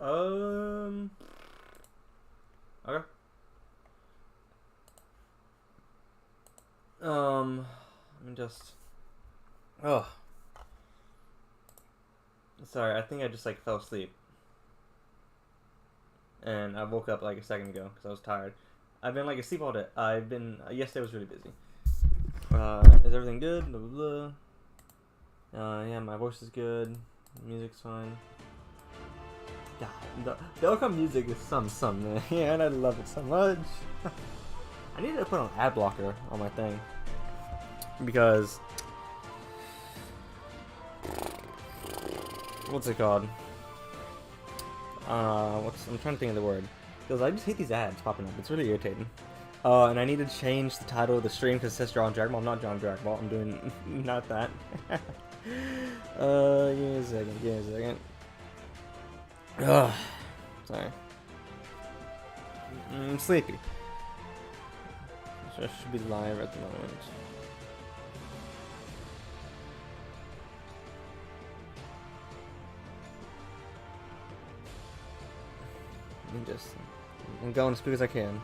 Okay. I'm just. Oh. Sorry, I think I just like fell asleep. And I woke up like a second ago because I was tired. I've been like asleep all day. Yesterday was really busy. Is everything good? Blah, blah, blah. Yeah, my voice is good. Music's fine. God, the outcome music is some, man. Yeah, and I love it so much. I need to put on ad blocker on my thing. Because. What's it called? I'm trying to think of the word. Because I just hate these ads popping up. It's really irritating. And I need to change the title of the stream because it says DragonBall. I'm not DragonBall. I'm doing not that. Give me a second. Ugh. Sorry. I'm sleepy. I should be live at the moment. I'm going as quick as I can.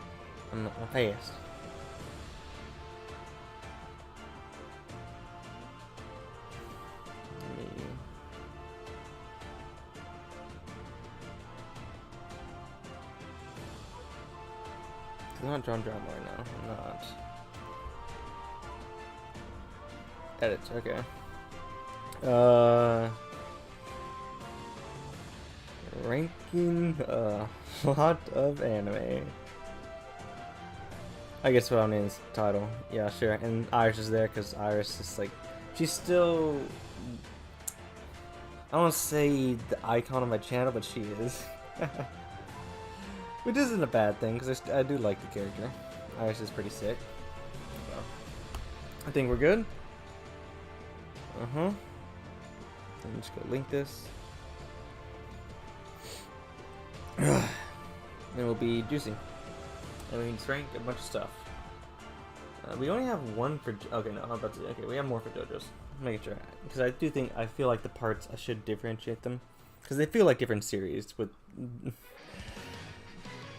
I'm fast. I'm not John right now. I'm not. Edit. Okay. Ranking a lot of anime. I guess what I mean is title. Yeah, sure. And Iris is there because Iris is like, she's still. I don't want to say the icon of my channel, but she is. Which isn't a bad thing because I do like the character. Iris is pretty sick. So, I think we're good. Let me just go link this. And we'll be juicing. And we can just rank a bunch of stuff. We only have one for. Okay, no, I'm about to. Okay, we have more for JoJo's. Making sure. Because I feel like the parts, I should differentiate them. Because they feel like different series with.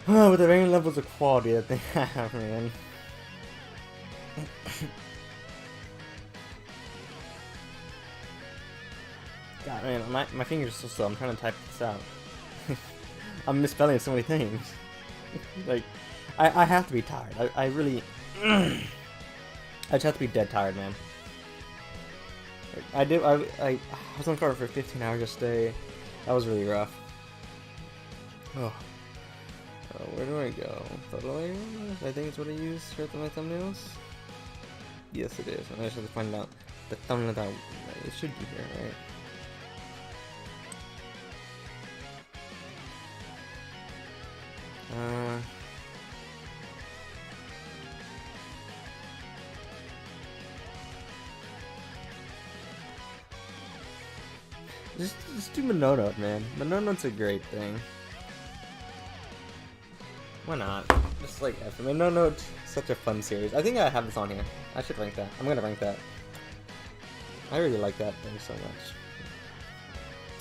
With the varying levels of quality that they have, man. God, man, my fingers are so slow. I'm trying to type this out. I'm misspelling so many things. Like, I have to be tired. I really... I just have to be dead tired, man. I was on cover for 15 hours yesterday. That was really rough. Oh. Where do I go? Photo layers? I think it's what I use for my thumbnails. Yes, it is. I just have to find out the thumbnail that it should be here, right? Just do Mononote, man. Mononote's a great thing. Why not? Just like Mononote, such a fun series. I think I have this on here. I should rank that. I'm gonna rank that. I really like that thing so much.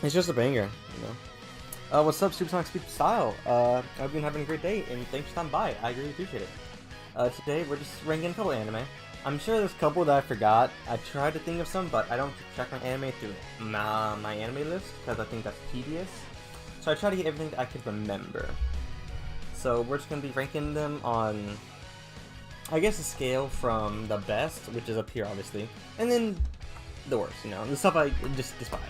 It's just a banger, you know. What's up, Supersonic Speed Style? I've been having a great day, and thanks for stopping by. I really appreciate it. Today we're just ranking a couple anime. I'm sure there's a couple that I forgot. I tried to think of some, but I don't check my anime through my anime list because I think that's tedious. So I try to get everything that I could remember. So we're just gonna be ranking them on, I guess, a scale from the best, which is up here obviously, and then the worst. You know, the stuff I just despise.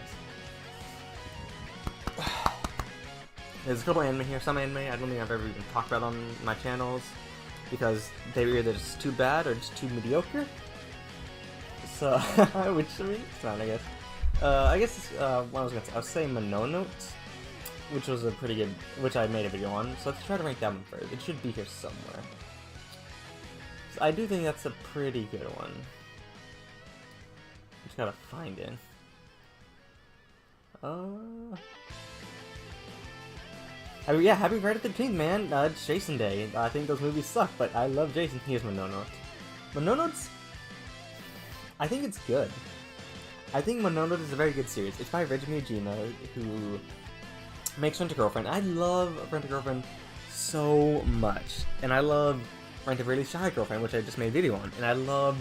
There's a couple anime here. Some anime I don't think I've ever even talked about on my channels because they were either just too bad or just too mediocre. So, which I mean, it's fine, I guess. I guess what I was gonna say, I was saying Mononote, which was a pretty good, which I made a video on. So let's try to rank that one first. It should be here somewhere. So I do think that's a pretty good one. Just gotta find it. Yeah, happy Friday the 13th, man. It's Jason Day. I think those movies suck, but I love Jason. Here's Mononote. Mononote's... I think it's good. I think Mononote is a very good series. It's by Reggie Miyajima, who makes Rent-A-Girlfriend. I love Rent-A-Girlfriend so much, and I love Rent-A-Really Shy Girlfriend, which I just made a video on, and I love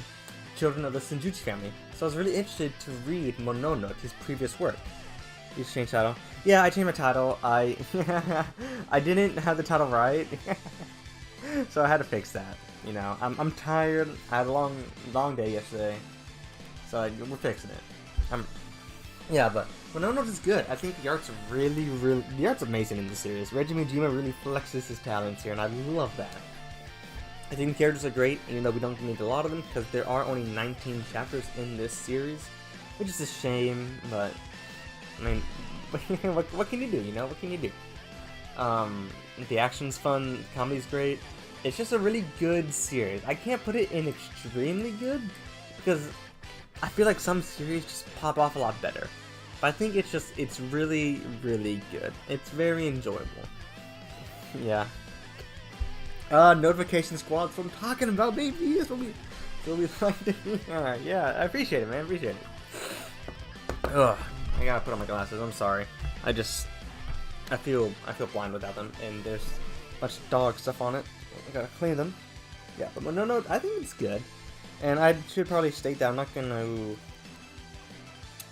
Children of the Senjutsu Family. So I was really interested to read Mononoke, his previous work. You just changed title. Yeah, I changed my title. I didn't have the title right, so I had to fix that. You know, I'm tired. I had a long day yesterday, so we're fixing it. Yeah, but Mononoke is good. I think the art's the art's amazing in this series. Reggie Miyajima really flexes his talents here, and I love that. I think the characters are great, even though we don't need a lot of them, because there are only 19 chapters in this series, which is a shame, but, I mean, what can you do, you know? What can you do? The action's fun, the comedy's great. It's just a really good series. I can't put it in extremely good, because I feel like some series just pop off a lot better. But I think it's really, really good. It's very enjoyable. Yeah. Notification Squad, that's what I'm talking about, baby. That's what we like to do. Alright, yeah, I appreciate it, man. I appreciate it. Ugh, I gotta put on my glasses. I'm sorry. I feel blind without them, and there's a bunch of dog stuff on it. I gotta clean them. Yeah, but no, I think it's good. And I should probably state that I'm not gonna...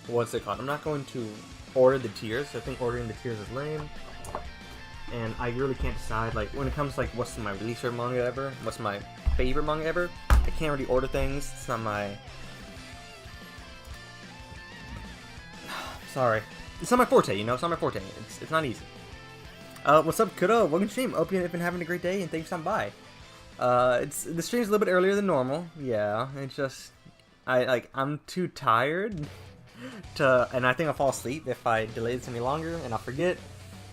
What's it called? I'm not going to order the tiers. I think ordering the tiers is lame. And I really can't decide, like, when it comes to, like, what's my least favorite manga ever, what's my favorite manga ever, I can't really order things. It's not my... Sorry. It's not my forte, you know? It's not my forte. It's not easy. What's up, Kudo? Welcome to the stream. Hope you've been having a great day, and thanks for stopping by. The stream's a little bit earlier than normal. Yeah, it's just... I'm too tired and I think I'll fall asleep if I delay this any longer, and I'll forget.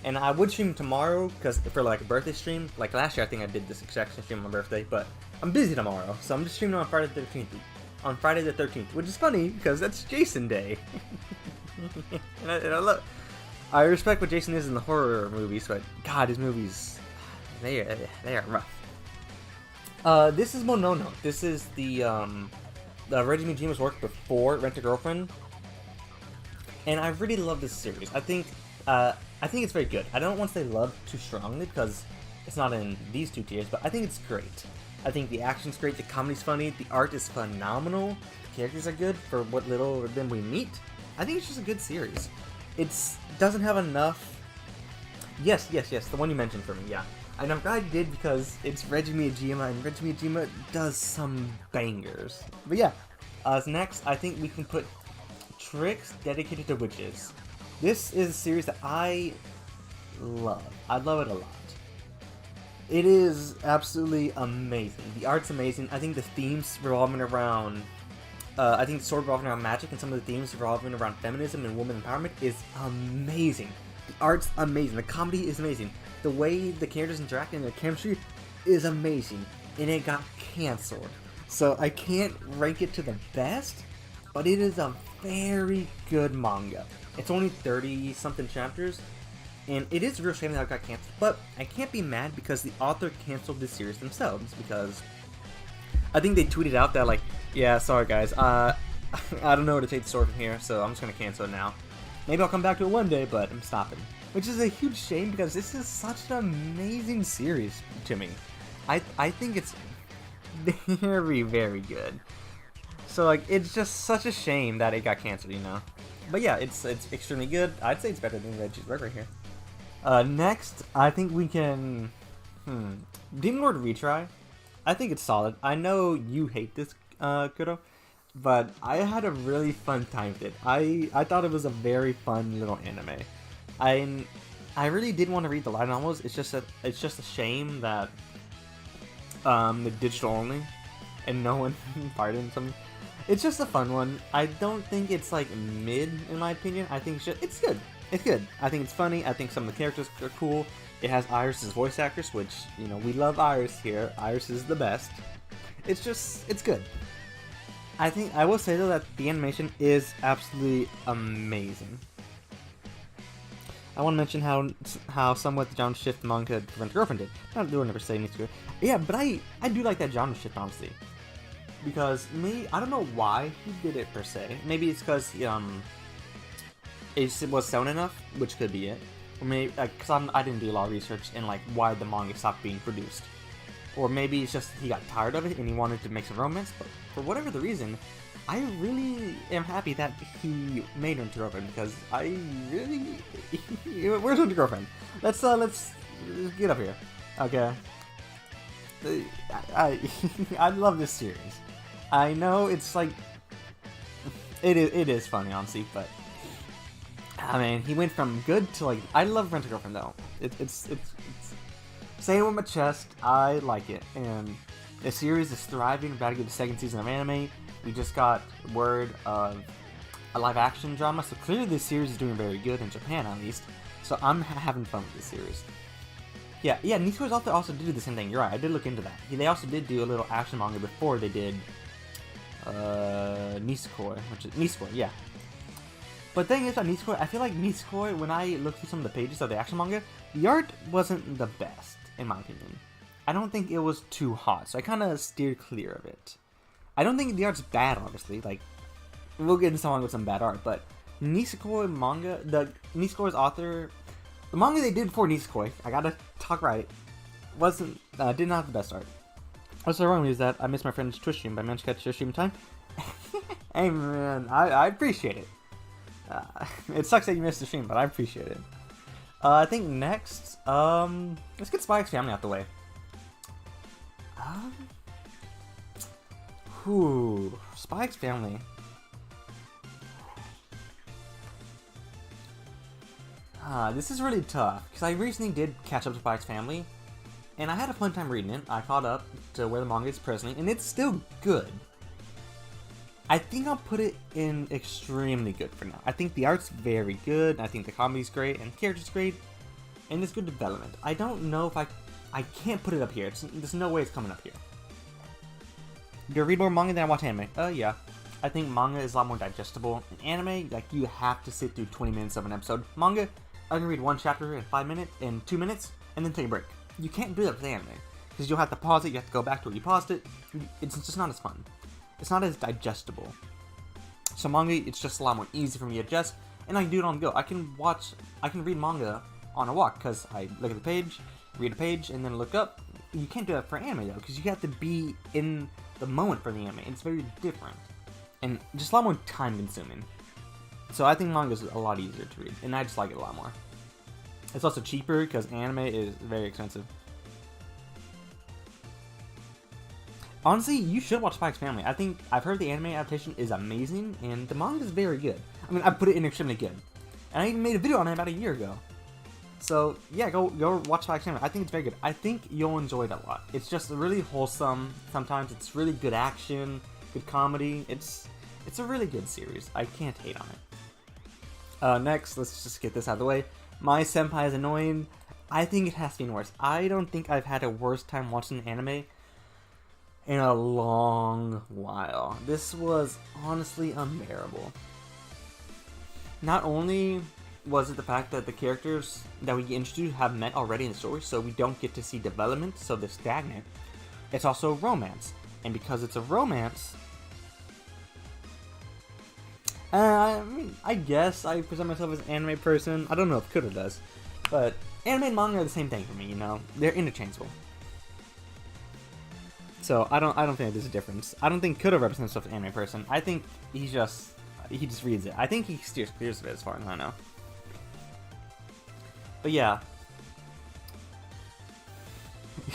And I would stream tomorrow, because for like a birthday stream, like last year I think I did this exact same stream on my birthday, but I'm busy tomorrow, so I'm just streaming on Friday the 13th. On Friday the 13th, which is funny, because that's Jason Day. and I respect what Jason is in the horror movies, but God, his movies, they are rough. This is Mononoke. This is the Reggie Miyajima's work before Rent-A-Girlfriend. And I really love this series. I think it's very good. I don't want to say love too strongly because it's not in these two tiers, but I think it's great. I think the action's great, the comedy's funny, the art is phenomenal, the characters are good for what little of them we meet. I think it's just a good series. It doesn't have enough... Yes, the one you mentioned for me, yeah. And I'm glad you did because it's Reggie Miyajima, and Reggie Miyajima does some bangers. But yeah, next, I think we can put Tricks Dedicated to Witches. This is a series that I love. I love it a lot. It is absolutely amazing. The art's amazing. I think the themes revolving around... I think the story revolving around magic and some of the themes revolving around feminism and woman empowerment is amazing. The art's amazing. The comedy is amazing. The way the characters interact and the chemistry is amazing. And it got cancelled. So I can't rank it to the best, but it is a very good manga. It's only 30-something chapters, and it is a real shame that it got canceled, but I can't be mad because the author canceled this series themselves, because I think they tweeted out that, like, yeah, sorry guys, I don't know where to take the story from here, so I'm just going to cancel it now. Maybe I'll come back to it one day, but I'm stopping. Which is a huge shame because this is such an amazing series to me. I think it's very, very good. So, like, it's just such a shame that it got canceled, you know? But yeah, it's extremely good. I'd say it's better than Reggie's work right here. Next, I think we can... Demon Lord Retry. I think it's solid. I know you hate this, Kudo, but I had a really fun time with it. I thought it was a very fun little anime. I really did want to read the light novels. It's just a shame that the digital only, and no one pardon some. It's just a fun one. I don't think it's like mid in my opinion. I think it's good. It's good. I think it's funny. I think some of the characters are cool. It has Iris' voice actress, which, you know, we love Iris here. Iris is the best. It's good. I will say though that the animation is absolutely amazing. I want to mention how somewhat the genre shift manga Rent-A-Girlfriend did. Not doing never say anything good. Yeah, but I do like that genre shift, honestly. Because I don't know why he did it per se. Maybe it's because it was sound enough, which could be it. Or maybe, because I didn't do a lot of research in, like, why the manga stopped being produced. Or maybe it's just he got tired of it and he wanted to make some romance, but for whatever the reason, I really am happy that he made Winter Girlfriend, because I really... Where's Winter Girlfriend? Let's get up here. Okay. I love this series. I know it's like... It is funny, honestly, but... I mean, he went from good to, like... I love Winter Girlfriend, though. It's saying it with my chest, I like it, and the series is thriving, about to get the second season of anime. We just got word of a live-action drama, so clearly this series is doing very good, in Japan at least, so I'm having fun with this series. Yeah, Niskoi's author also did the same thing, you're right, I did look into that. They also did do a little action manga before they did Nisekoi, which is Nisekoi, yeah. But the thing is about Nisekoi, I feel like Nisekoi, when I looked through some of the pages of the action manga, the art wasn't the best, in my opinion. I don't think it was too hot, so I kind of steered clear of it. I don't think the art's bad, obviously, like, we'll get into someone with some bad art, but Nisekoi manga, Nisekoi's author, the manga they did before Nisekoi, I gotta talk right, did not have the best art. Also, wrong is that I missed my friend's Twitch stream, but I managed to catch your stream time. Hey man, I appreciate it. It sucks that you missed the stream, but I appreciate it. I think next, let's get Spy X Family out the way. Spy X Family. This is really tough, because I recently did catch up to Spy X Family, and I had a fun time reading it. I caught up to where the manga is presently, and it's still good. I think I'll put it in extremely good for now. I think the art's very good, I think the comedy's great, and the character's great, and there's good development. I don't know if I can't put it up here. There's no way it's coming up here. Do I read more manga than I watch anime? Yeah. I think manga is a lot more digestible. In anime, like, you have to sit through 20 minutes of an episode. Manga, I can read one chapter in 2 minutes, and then take a break. You can't do that with anime, because you'll have to pause it, you have to go back to where you paused it. It's just not as fun. It's not as digestible. So manga, it's just a lot more easy for me to adjust, and I can do it on the go. I can read manga on a walk, because I look at the page, read a page, and then look up. You can't do that for anime, though, because you have to be in the moment for the anime. It's very different, and just a lot more time consuming. So I think manga is a lot easier to read, and I just like it a lot more. It's also cheaper, because anime is very expensive. Honestly, you should watch Spy X Family. I've heard the anime adaptation is amazing, and the manga is very good. I mean, I put it in extremely good. And I even made a video on it about a year ago. So, yeah, go watch Spy X Family. I think it's very good. I think you'll enjoy it a lot. It's just really wholesome. Sometimes it's really good action, good comedy. It's a really good series. I can't hate on it. Next, let's just get this out of the way. My senpai is annoying. I think it has been worse. I don't think I've had a worse time watching anime in a long while. This was honestly unbearable. Not only was it the fact that the characters that we get introduced have met already in the story, so we don't get to see development, so they're stagnant. It's also romance. And because it's a romance, I mean, I guess I present myself as an anime person. I don't know if Kudo does, but anime and manga are the same thing for me, you know? They're interchangeable. So I don't think there's a difference. I don't think Kudo represents himself as an anime person. I think he just reads it. I think he steers clear of it as far as I know. But yeah.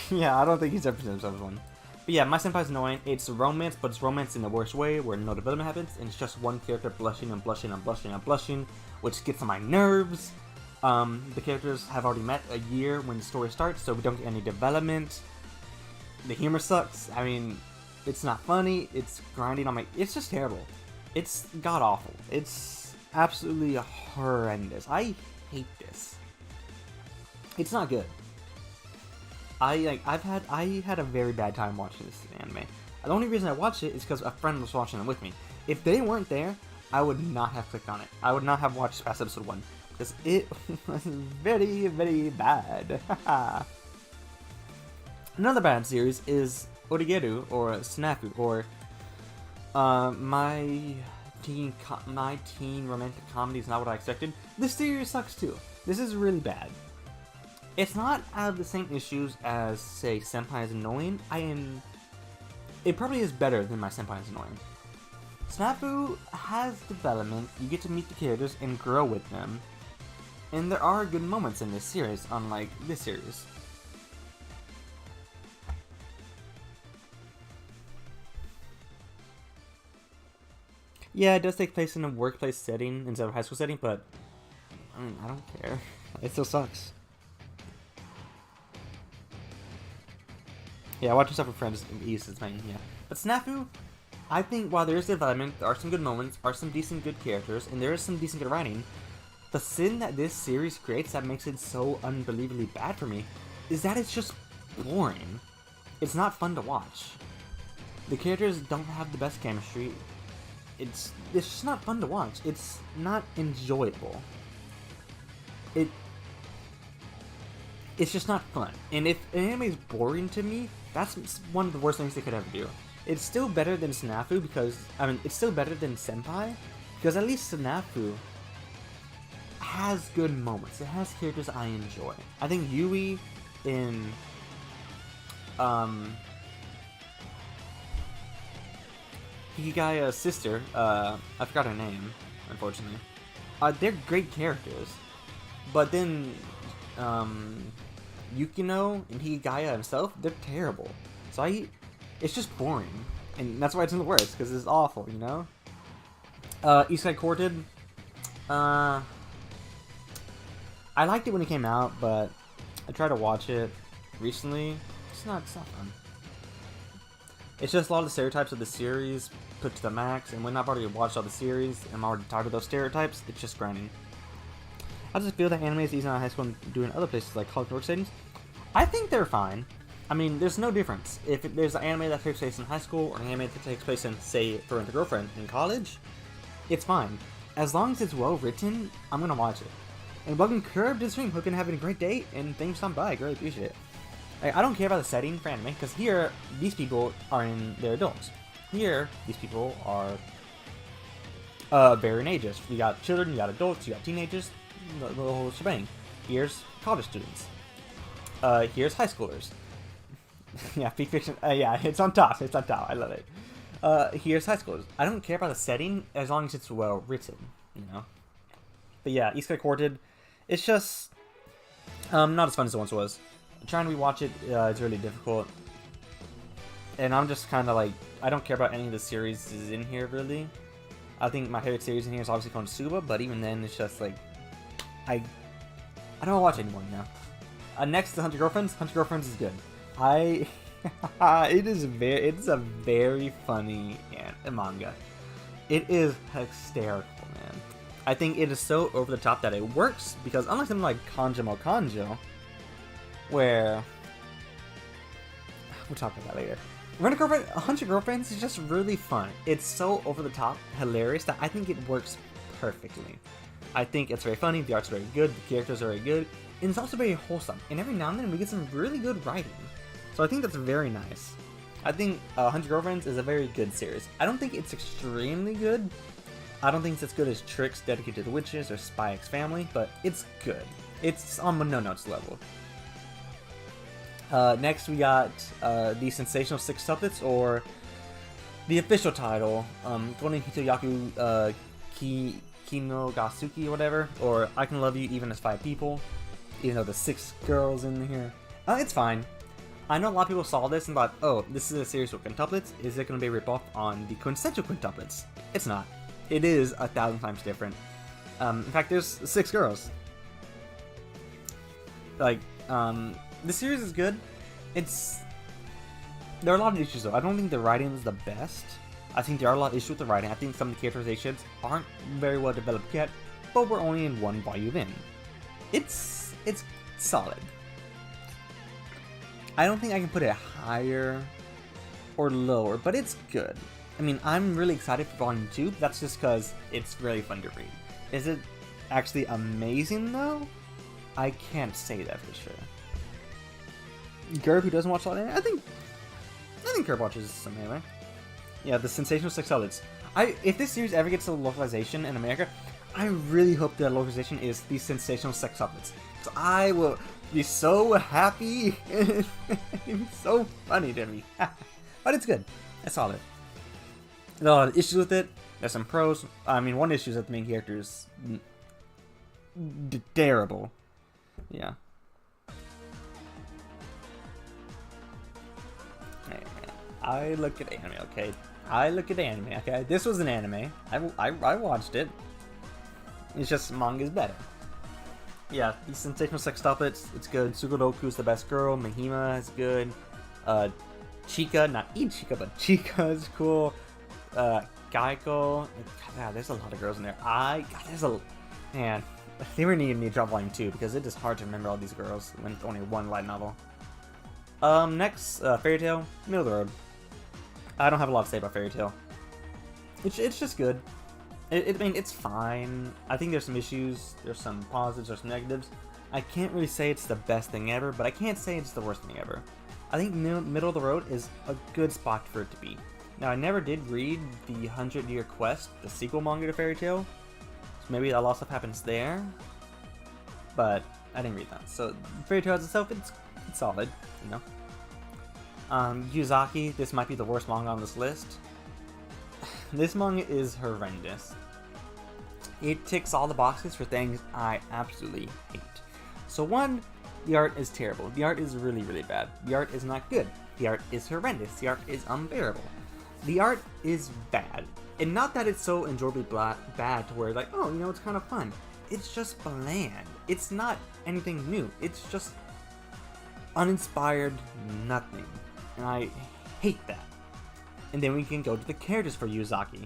Yeah, I don't think he's represented himself as one. But yeah, my senpai's annoying. It's romance, but it's romance in the worst way, where no development happens, and it's just one character blushing and blushing and blushing and blushing, which gets on my nerves. The characters have already met a year when the story starts, so we don't get any development. The humor sucks. I mean, it's not funny. It's grinding on my... It's just terrible. It's god-awful. It's absolutely horrendous. I hate this. It's not good. I had a very bad time watching this anime. The only reason I watched it is because a friend was watching it with me. If they weren't there, I would not have clicked on it. I would not have watched past episode 1. Because it was very, very bad. Another bad series is Origeru, or Snafu, or my my teen romantic comedy is not what I expected. This series sucks too. This is really bad. It's not out of the same issues as, say, Senpai is Annoying. It probably is better than my Senpai is Annoying. Snafu has development, you get to meet the characters and grow with them. And there are good moments in this series, unlike this series. Yeah, it does take place in a workplace setting instead of a high school setting, but I mean, I don't care. It still sucks. Yeah, watching stuff with friends is main, yeah. But Snafu, I think while there is development, there are some good moments, are some decent good characters, and there is some decent good writing. The sin that this series creates that makes it so unbelievably bad for me is that it's just boring. It's not fun to watch. The characters don't have the best chemistry. It's just not fun to watch. It's not enjoyable. It's just not fun. And if an anime is boring to me, that's one of the worst things they could ever do. It's still better than Snafu because, I mean, it's still better than Senpai because at least Snafu has good moments. It has characters I enjoy. I think Yui in Hikigaya's sister, I forgot her name, unfortunately. They're great characters, but then Yukino and Hikigaya himself, they're terrible. So it's just boring, and that's why it's in the worst because it's awful, you know. Isekai Courted, I liked it when it came out, but I tried to watch it recently. It's not fun. It's just a lot of the stereotypes of the series put to the max, and when I've already watched all the series and I'm already tired of those stereotypes, it's just grinding. I just feel that anime is easy out of high school and doing other places like college work settings. I think they're fine. I mean, there's no difference. If there's an anime that takes place in high school or an anime that takes place in, say, For Rent a Girlfriend in college, it's fine. As long as it's well written, I'm gonna watch it. And welcome Curb to the stream. Hope you're having a great day, and thanks for stopping by. I really appreciate it. I don't care about the setting for anime, because here, these people are in their adults. Here, these people are varying ages. You got children, you got adults, you got teenagers, the whole shebang. Here's college students. Here's high schoolers. Yeah, peak fiction. Yeah, it's on top. It's on top. I love it. Here's high schoolers. I don't care about the setting as long as it's well written, you know. But yeah, Isekai Courted, it's just not as fun as it once was. Trying to rewatch it is really difficult, and I'm just kind of like, I don't care about any of the series in here really. I think my favorite series in here is obviously Konosuba, but even then it's just like I don't watch anymore now. Next to 100 Girlfriends. 100 Girlfriends is good. It's a very funny manga. It is hysterical, man. I think it is so over the top that it works because unlike something like Kanjamo Kanjo, where we'll talk about that later. 100 Girlfriends is just really fun. It's so over the top, hilarious that I think it works perfectly. I think it's very funny, the art's very good, the characters are very good, and it's also very wholesome. And every now and then we get some really good writing. So I think that's very nice. I think 100 Girlfriends is a very good series. I don't think it's extremely good. I don't think it's as good as Tricks Dedicated to the Witches or Spy X Family, but it's good. It's on No Notes level. Next we got the Sensational Six Tuplets, or the official title, Gonen Hitoyaku Kinogasuki or whatever, or I Can Love You Even as 5 People, even though there's 6 girls in here. It's fine. I know a lot of people saw this and thought, oh, this is a series with quintuplets, is it going to be a ripoff on the quintessential quintuplets? It's not. It is 1,000 times different. In fact, there's 6 girls. Like, the series is good. There are a lot of issues though. I don't think the writing is the best. I think there are a lot of issues with the writing. I think some of the characterizations aren't very well developed yet, but we're only in one volume in. It's solid. I don't think I can put it higher or lower, but it's good. I mean, I'm really excited for volume 2, but that's just because it's really fun to read. Is it actually amazing though? I can't say that for sure. Gerb, who doesn't watch a lot of anime, I think Gerb watches some anime. Yeah, the Sensational Six Tuplets. If this series ever gets a localization in America, I really hope the localization is these sensational sex puppets. So I will be so happy. It's so funny to me. But it's good. It's solid. There's a lot of issues with it. There's some pros. I mean, one issue is that the main character is terrible. Yeah. I look at anime, okay? I look at anime, okay? This was an anime. I watched it. It's just manga's better. Yeah, these sensational sex puppets, it's good. Sugodoku's the best girl. Mahima is good. Chica, not Ichika, but Chica is cool. Gaiko. God, there's a lot of girls in there. Man, they were needing me to drop volume 2 because it is hard to remember all these girls when it's only one light novel. Next, Fairy Tail, middle of the road. I don't have a lot to say about Fairy Tail. It's just good. I mean, it's fine. I think there's some issues, there's some positives, there's some negatives. I can't really say it's the best thing ever, but I can't say it's the worst thing ever. I think middle of the road is a good spot for it to be. Now, I never did read the 100-Year Quest, the sequel manga to Fairy Tail, so maybe a lot of stuff happens there, but I didn't read that. So, Fairy Tail itself, it's solid, you know. Yuzaki, this might be the worst manga on this list. This manga is horrendous. It ticks all the boxes for things I absolutely hate. So one, the art is terrible. The art is really, really bad. The art is not good. The art is horrendous. The art is unbearable. The art is bad. And not that it's so enjoyably bad to where like, oh, you know, it's kind of fun. It's just bland. It's not anything new. It's just uninspired nothing. And I hate that. And then we can go to the characters for Yuzaki.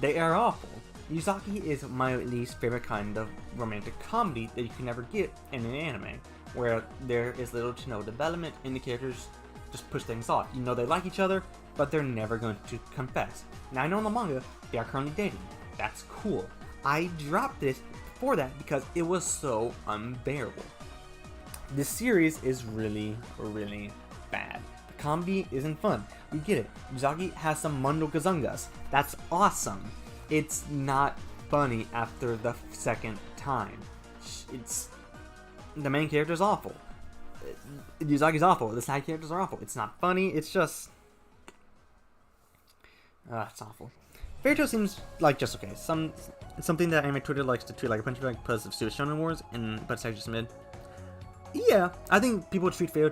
They are awful. Yuzaki is my least favorite kind of romantic comedy that you can never get in an anime, where there is little to no development and the characters just push things off. You know they like each other, but they're never going to confess. Now I know in the manga, they are currently dating. That's cool. I dropped this for that because it was so unbearable. This series is really, really bad. The comedy isn't fun. We get it. Yuzaki has some Mundo Gazungas. That's awesome. It's not funny after the second time. The main character's awful. Yuzaki's awful. The side characters are awful. It's not funny. It's just... it's awful. Fairy Tail seems like just okay. Something that anime Twitter likes to treat like a punch bag because of Stuart Shonen Wars, but it's actually just mid. Yeah, I think people treat Fairy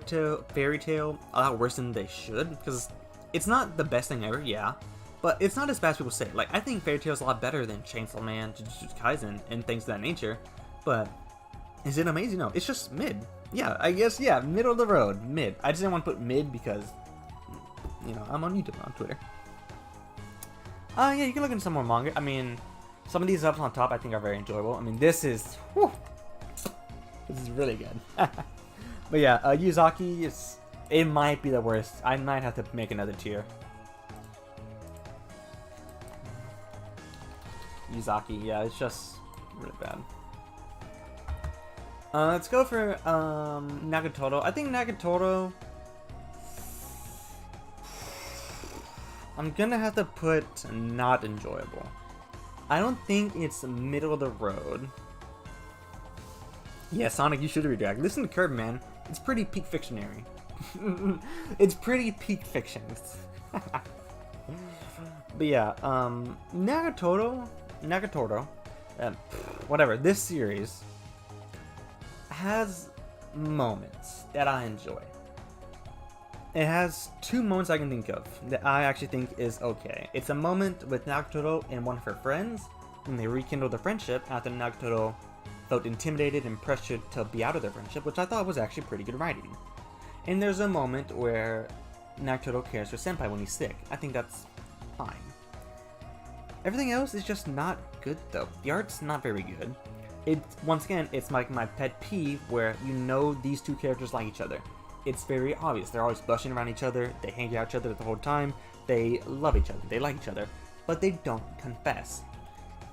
Tail a lot worse than they should, because it's not the best thing ever, yeah, but it's not as bad as people say. Like, I think Fairy Tail is a lot better than Chainsaw Man, Jujutsu Kaisen, and things of that nature, but is it amazing? No, it's just mid. Yeah, I guess, yeah, middle of the road, mid. I just didn't want to put mid because, you know, I'm on YouTube, on Twitter. Yeah, you can look into some more manga. I mean, some of these up on top I think are very enjoyable. I mean, this is, whew, this is really good. But yeah, Yuzaki, it might be the worst. I might have to make another tier. Yuzaki, yeah, it's just really bad. Let's go for Nagatoro. I think Nagatoro, I'm gonna have to put not enjoyable. I don't think it's middle of the road. Yeah, Sonic, you should read Drag. Listen to Curb, man. It's pretty peak fictionary. It's pretty peak fiction. But yeah, Nagatoro, whatever, this series has moments that I enjoy. It has two moments I can think of that I actually think is okay. It's a moment with Nagatoro and one of her friends when they rekindle their friendship after Nagatoro felt intimidated and pressured to be out of their friendship, which I thought was actually pretty good writing. And there's a moment where Nagatoro cares for Senpai when he's sick. I think that's fine. Everything else is just not good though. The art's not very good. Once again, it's like my pet peeve where you know these two characters like each other. It's very obvious. They're always blushing around each other, they hang out each other the whole time, they love each other, they like each other, but they don't confess.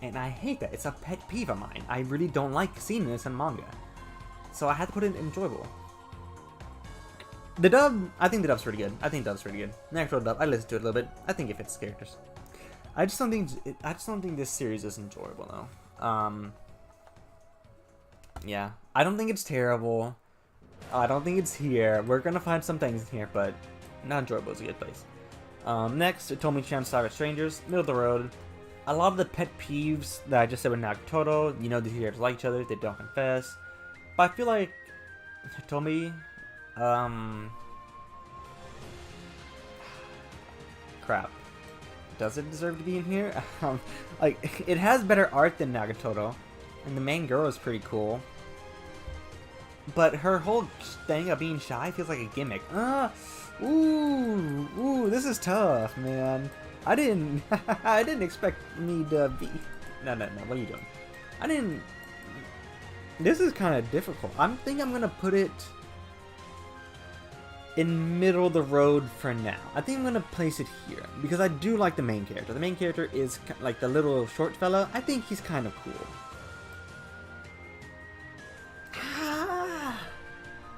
And I hate that. It's a pet peeve of mine. I really don't like seeing this in manga. So I had to put it in enjoyable. The dub, I think the dub's pretty good. Nagatoro dub, I listened to it a little bit. I think it fits the characters. I just don't think this series is enjoyable though. Yeah, I don't think it's terrible. I don't think it's here. We're gonna find some things in here, but not enjoyable is a good place. Next, Tomi-chan Cyber Strangers, middle of the road. A lot of the pet peeves that I just said with Nagatoto, you know, the characters like each other, they don't confess. But I feel like Tomi, crap. Does it deserve to be in here? Like, it has better art than Nagatoto, and the main girl is pretty cool. But her whole thing of being shy feels like a gimmick. Ooh, this is tough, man. I didn't expect me to be. No. What are you doing? This is kind of difficult. I think I'm gonna put it in middle of the road for now. I think I'm gonna place it here because I do like the main character. The main character is like the little short fella. I think he's kind of cool.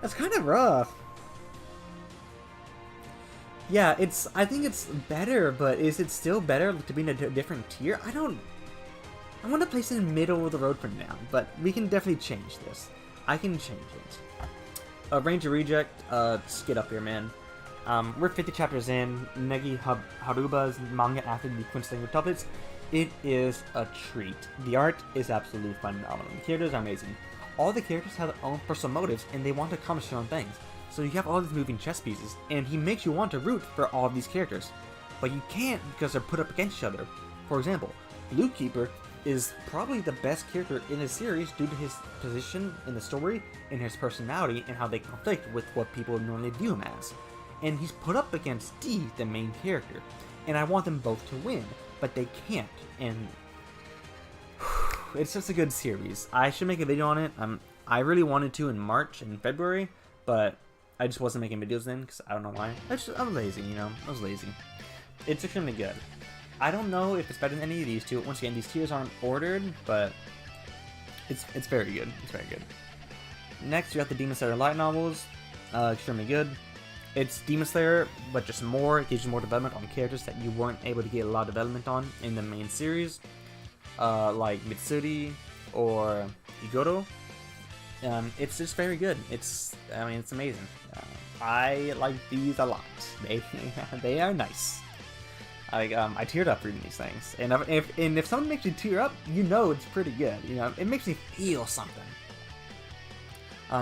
That's kind of rough. Yeah, I think it's better, but is it still better to be in a different tier? I want to place it in middle of the road for now, but we can definitely change this. I can change it. Ranger Reject, just get up here, man. We're 50 chapters in. Negi Haruba's manga after the Quince Tuplets. It is a treat. The art is absolutely phenomenal. The characters are amazing. All the characters have their own personal motives, and they want to accomplish their own things. So you have all these moving chess pieces, and he makes you want to root for all of these characters. But you can't because they're put up against each other. For example, Blue Keeper is probably the best character in the series due to his position in the story, and his personality, and how they conflict with what people normally view him as. And he's put up against D, the main character. And I want them both to win, but they can't. And it's just a good series. I should make a video on it. I really wanted to in March and February, but I just wasn't making videos then because I don't know why. I was lazy, you know. I was lazy. It's extremely good. I don't know if it's better than any of these two. Once again, these tiers aren't ordered, but it's very good. It's very good. Next, you got the Demon Slayer light novels. Extremely good. It's Demon Slayer, but just more. It gives you more development on characters that you weren't able to get a lot of development on in the main series, like Mitsuri or Igoro. It's just very good. I mean, it's amazing. I like these a lot. They are nice. I teared up reading these things, and if someone makes you tear up, you know it's pretty good. You know, it makes me feel something.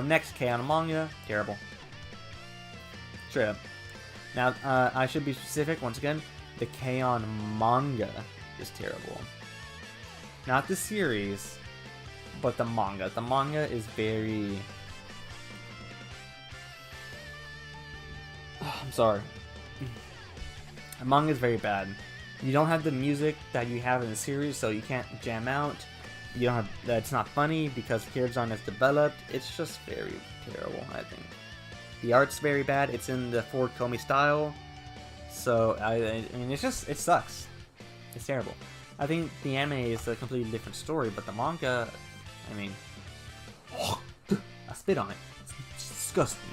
Next, K-On! Manga, terrible. Straight up. Now, I should be specific once again. The K-On! Manga is terrible. Not the series, but the manga. The manga is very... I'm sorry. The manga is very bad. You don't have the music that you have in the series, so you can't jam out. You don't have... It's not funny because the characters aren't as developed. It's just very terrible, I think. The art's very bad. It's in the Ford Komi style. So, I mean, it's just... It sucks. It's terrible. I think the anime is a completely different story, but the manga... I mean... I spit on it. It's disgusting.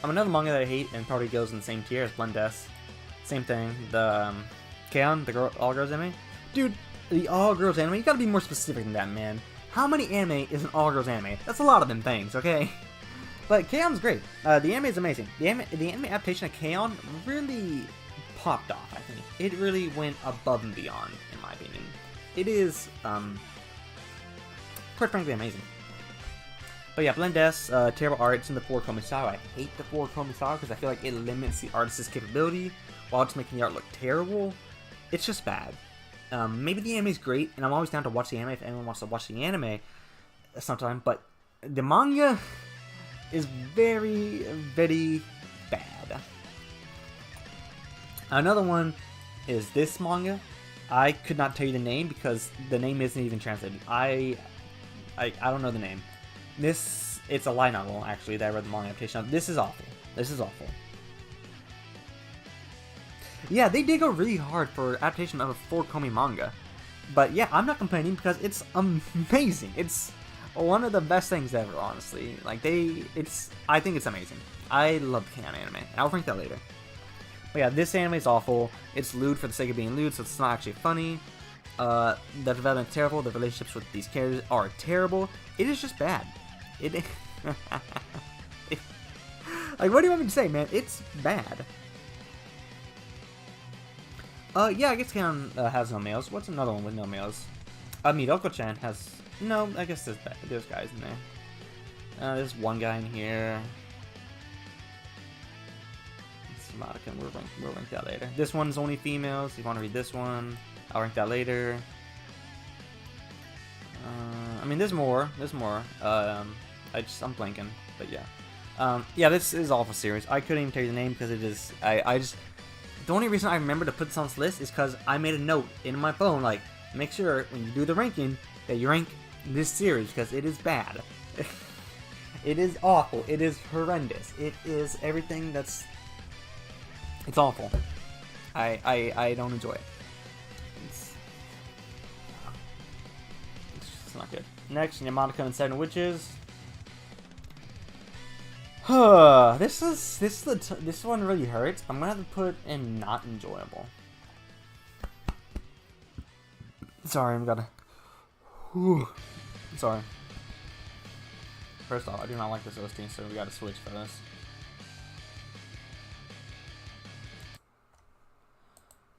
Another manga that I hate and probably goes in the same tier as Blend S. Same thing. The K-On! The all-girls anime. Dude, the all-girls anime, you gotta be more specific than that, man. How many anime is an all-girls anime? That's a lot of them things, okay? But K-On's great. The anime is amazing. The anime adaptation of K-On! Really popped off, I think. It really went above and beyond, in my opinion. It is, quite frankly, amazing. But yeah, Blend S, terrible art. It's in the Ford Komi style. I hate the Ford Komi style because I feel like it limits the artist's capability while it's making the art look terrible. It's just bad. Maybe the anime's great, and I'm always down to watch the anime if anyone wants to watch the anime sometime, but the manga is very, very bad. Another one is this manga. I could not tell you the name because the name isn't even translated. I don't know the name. It's a light novel, actually, that I read the manga adaptation of. This is awful. This is awful. Yeah, they did go really hard for adaptation of a Ford Komi manga. But yeah, I'm not complaining because it's amazing. It's one of the best things ever, honestly. Like, I think it's amazing. I love K-On! Anime. I'll rank that later. But yeah, this anime is awful. It's lewd for the sake of being lewd, so it's not actually funny. The development's terrible. The relationships with these characters are terrible. It is just bad. It like, what do you want me to say, man? It's bad. Yeah, I guess Canon has no males. What's another one with no males? Midoko-chan has... No, I guess there's guys in there. There's one guy in here. We'll rank that later. This one's only females. If you want to read this one, I'll rank that later. I mean, there's more. I'm blanking, but yeah. Yeah, this is awful series. I couldn't even tell you the name because it is. I just. The only reason I remember to put this on this list is because I made a note in my phone, like, make sure when you do the ranking that you rank this series because it is bad. It is awful. It is horrendous. It is everything that's. It's awful. I don't enjoy it. It's just not good. Next, Yamato and Seven Witches. This one really hurts. I'm gonna have to put in not enjoyable. Sorry, I'm gonna. Sorry. First off, I do not like this OST, so we gotta switch for this.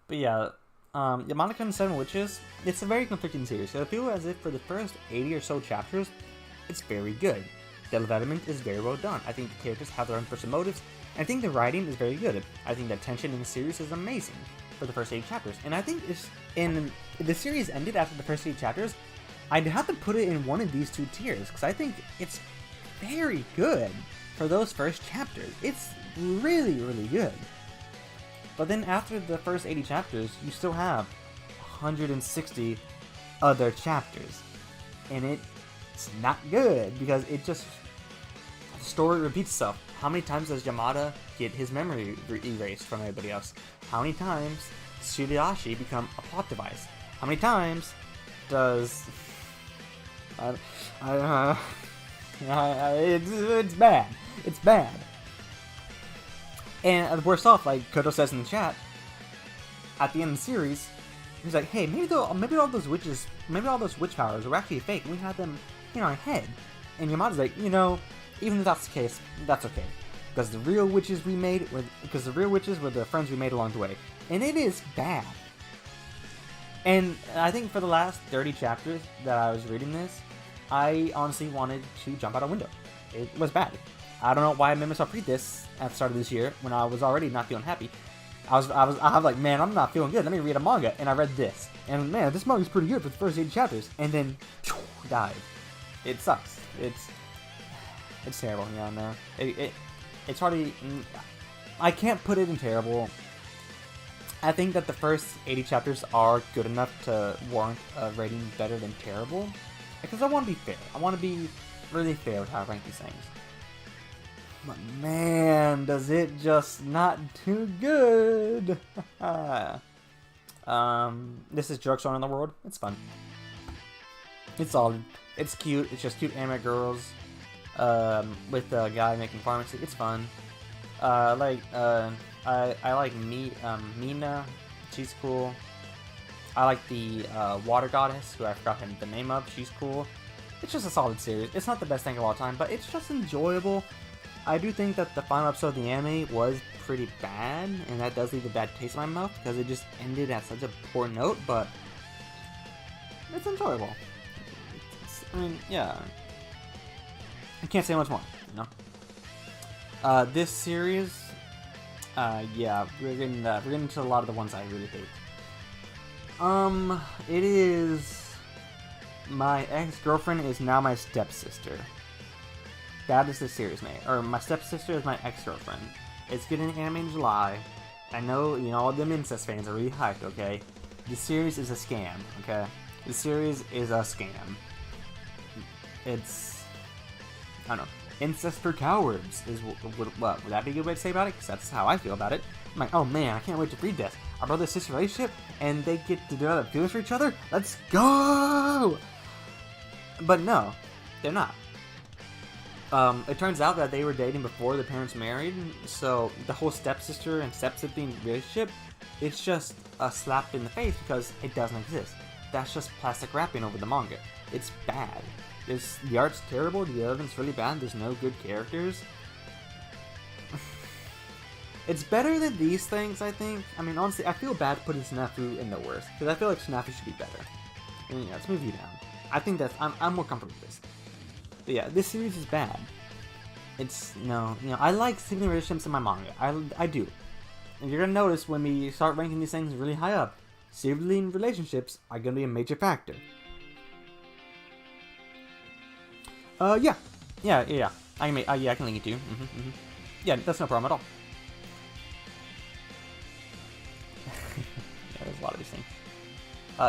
But yeah, Yamato and Seven Witches, it's a very conflicting series. So I feel as if for the first 80 or so chapters, it's very good. The development is very well done. I think the characters have their own personal motives. I think the writing is very good. I think the tension in the series is amazing for the first 80 chapters. And I think if the series ended after the first 80 chapters, I'd have to put it in one of these two tiers because I think it's very good for those first chapters. It's really, really good. But then after the first 80 chapters, you still have 160 other chapters. And it's not good because it just... The story repeats itself. How many times does Yamada get his memory erased from everybody else? How many times does Shidashi become a plot device? How many times does... it's bad. It's bad. And worse off, like Koto says in the chat, at the end of the series, he's like, "Hey, maybe all those witch powers were actually fake. And we had them in our head." And Yamada's like, even if that's the case, that's okay, because the real witches were the friends we made along the way, and it is bad. And I think for the last 30 chapters that I was reading this, I honestly wanted to jump out a window. It was bad. I don't know why I made myself read this at the start of this year when I was already not feeling happy. I was like, man, I'm not feeling good. Let me read a manga, and I read this, and man, this manga's pretty good for the first 80 chapters, and then died. It sucks. It's terrible. Yeah, no, it's hardly. I can't put it in terrible. I think that the first 80 chapters are good enough to warrant a rating better than terrible, because I want to be fair. I want to be really fair with how I rank these things. But man, does it just not do good. This is Drugstore in the World. It's fun. It's solid. It's cute. It's just cute anime girls with a guy making pharmacy. It's fun. I like Mina. She's cool. I like the water goddess, who I forgot the name of. She's cool. It's just a solid series. It's not the best thing of all time, but it's just enjoyable. I do think that the final episode of the anime was pretty bad, and that does leave a bad taste in my mouth because it just ended at such a poor note, but it's enjoyable. I mean, yeah. I can't say much more, This series, yeah, we're getting into a lot of the ones I really hate. It is... My ex-girlfriend is now my stepsister. That is the series name. Or my stepsister is my ex-girlfriend. It's getting an anime in July. I know, all them incest fans are really hyped, okay? This series is a scam, okay? This series is a scam. It's... I don't know. Incest for cowards is what would that be a good way to say about it? Because that's how I feel about it. I'm like, oh man, I can't wait to read this. Our brother-sister relationship, and they get to develop feelings for each other? Let's go! But no, they're not. It turns out that they were dating before the parents married, so the whole stepsister and stepsibling relationship, it's just a slap in the face because it doesn't exist. That's just plastic wrapping over the manga. It's bad. The art's terrible, the elements really bad, there's no good characters. It's better than these things, I think. I mean, honestly, I feel bad putting Snafu in the worst, because I feel like Snafu should be better. And yeah, let's move you down. I think that's, I'm more comfortable with this. But yeah, this series is bad. It's, I like sibling relationships in my manga. I do. And you're gonna notice when we start ranking these things really high up, sibling relationships are gonna be a major factor. Yeah. I can link it to you. Yeah, that's no problem at all. Yeah, there's a lot of these things.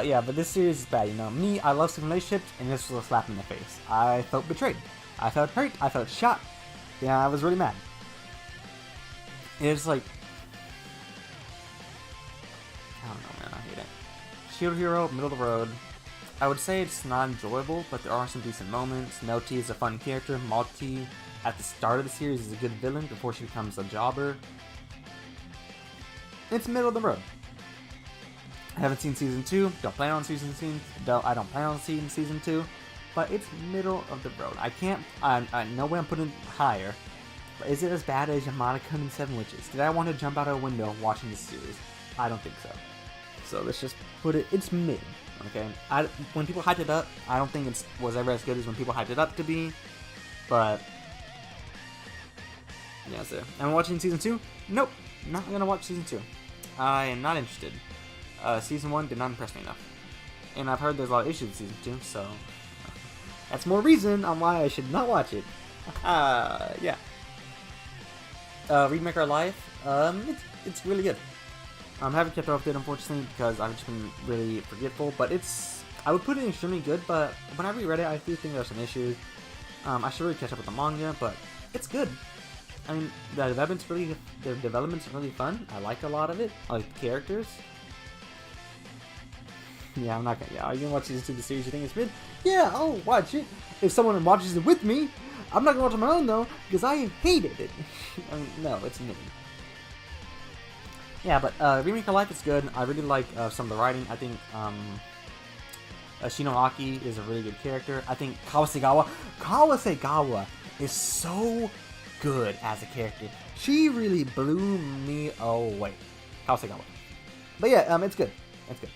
Yeah, but this series is bad, Me, I love sibling relationships, and this was a slap in the face. I felt betrayed. I felt hurt. I felt shot. Yeah, I was really mad. It's like, I don't know, man. I hate it. Shield Hero, middle of the road. I would say it's not enjoyable, but there are some decent moments. Melty is a fun character. Malty, at the start of the series, is a good villain before she becomes a jobber. It's middle of the road. I haven't seen season 2. Don't plan on season 2. I don't plan on seeing season 2. But it's middle of the road. I know where I'm putting it higher. But is it as bad as Yamada-kun and Seven Witches? Did I want to jump out of a window watching this series? I don't think so. So let's just put it, it's mid. Okay? When people hyped it up, I don't think it was ever as good as when people hyped it up to be. But yeah, so am I watching season 2? Nope. Not gonna watch season 2. I am not interested. Season 1 did not impress me enough. And I've heard there's a lot of issues with season 2, so that's more reason on why I should not watch it. Yeah. Remake Our Life, it's really good. I haven't kept up with it, unfortunately, because I've just been really forgetful, but I would put it extremely good, but when I reread it, I do think there's some issues. I should really catch up with the manga, but it's good. I mean, the development's really fun. I like a lot of it. I like the characters. Yeah, I'm not gonna. Yeah, are you gonna watch season 2 of the series? You think it's mid? Yeah, I'll watch it if someone watches it with me. I'm not gonna watch it on my own though, because I hated it. I mean, no, it's mid. Yeah, but Remake Our Life is good. I really like some of the writing. I think Shinohaki is a really good character. I think Kawasegawa is so good as a character. She really blew me away. Kawasegawa. But yeah, it's good. It's good.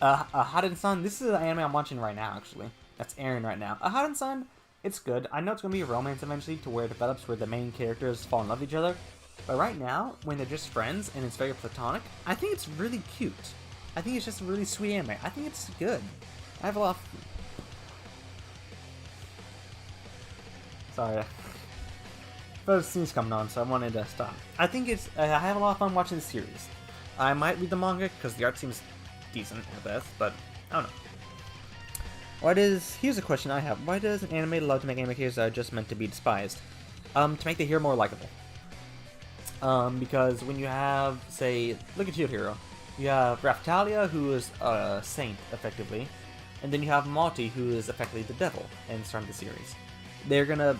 Haden-san, this is an anime I'm watching right now, actually. That's airing right now. Haden-san, it's good. I know it's going to be a romance eventually, to where it develops where the main characters fall in love with each other. But right now, when they're just friends and it's very platonic, I think it's really cute. I think it's just a really sweet anime. I think it's good. I have a lot of... Sorry. But the scene's coming on, so I wanted to stop. I think it's... I have a lot of fun watching the series. I might read the manga, because the art seems decent at best, but I don't know. Here's a question I have. Why does an anime love to make anime characters that are just meant to be despised? To make the hero more likable. Because when you have, say, look at Shield Hero. You have Raphtalia, who is a saint, effectively. And then you have Malty, who is effectively the devil, in the start of the series. They're gonna,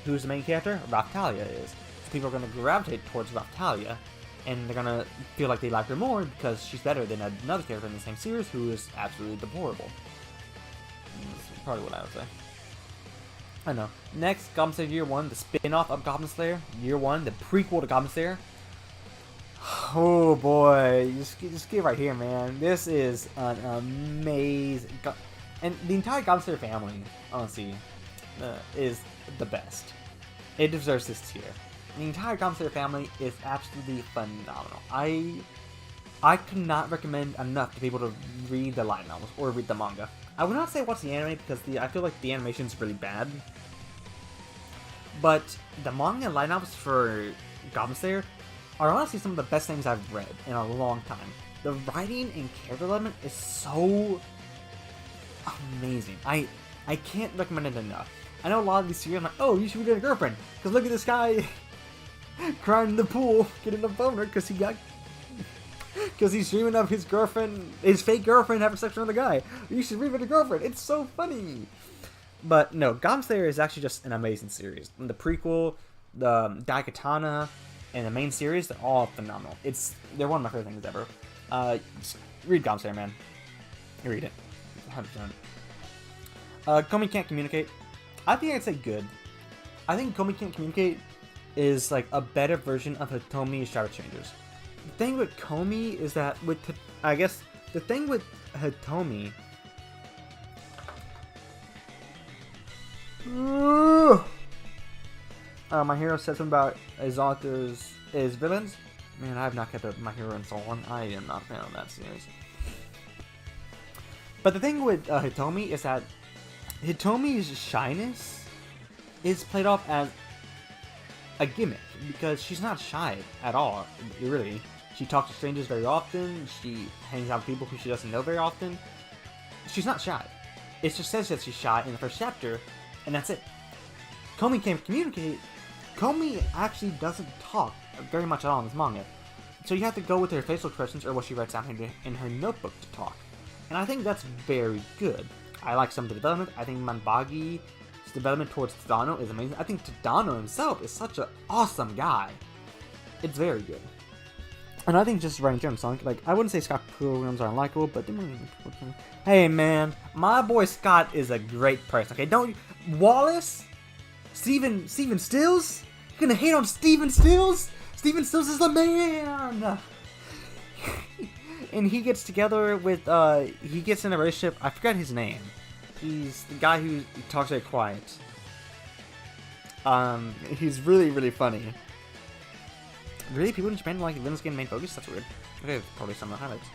who's the main character? Raphtalia is. So people are gonna gravitate towards Raphtalia, and they're gonna feel like they like her more because she's better than another character in the same series who is absolutely deplorable. That's probably what I would say. I know. Next, Goblin Slayer Year 1, the spin-off of Goblin Slayer Year 1, the prequel to Goblin Slayer. Oh boy, just get right here, man. This is an amazing... And the entire Goblin Slayer family, honestly, is the best. It deserves this tier. The entire Goblin Slayer family is absolutely phenomenal. I could not recommend enough to people to read the light novels or read the manga. I would not say watch the anime because I feel like the animation is really bad. But the manga and light novels for Goblin Slayer are honestly some of the best things I've read in a long time. The writing and character development is so amazing. I can't recommend it enough. I know a lot of these series, I'm like, oh, you should get a girlfriend. Because look at this guy crying in the pool, getting a boner because he's dreaming of his girlfriend, his fake girlfriend having sex with another guy. You should read with a girlfriend. It's so funny. But no, Goblin Slayer is actually just an amazing series. The prequel, the Daikatana, and the main series, they're all phenomenal. They're one of my favorite things ever. Read Goblin Slayer, man. You read it. 100%. Komi Can't Communicate. I think I'd say good. I think Komi Can't Communicate is like a better version of Hitomi Shadow Changers. The thing with Komi is that I guess the thing with Hitomi. My hero said something about his authors is villains. Man, I have not kept up My Hero in so long. I am not a fan of that series. But the thing with Hitomi is that Hitomi's shyness is played off as a gimmick because she's not shy at all. Really, she talks to strangers very often. She hangs out with people who she doesn't know very often. She's not shy. It just says that she's shy in the first chapter, and that's it. Komi Can't Communicate. Komi actually doesn't talk very much at all in this manga, so you have to go with her facial expressions or what she writes down in her notebook to talk. And I think that's very good. I like some of the development. I think Manbagi's development towards Tadano is amazing. I think Tadano himself is such an awesome guy. It's very good. And I think just writing German song, like, I wouldn't say Scott programs are unlikable, but hey man, my boy Scott is a great person. Okay, don't Wallace, Steven Stills. You're gonna hate on Steven Stills? Steven Stills is the man. And he gets together with he gets in a relationship. I forgot his name. He's the guy who talks very quiet. He's really funny. Really, people in Japan don't like villains getting main focus? That's weird. Okay, probably some of the highlights.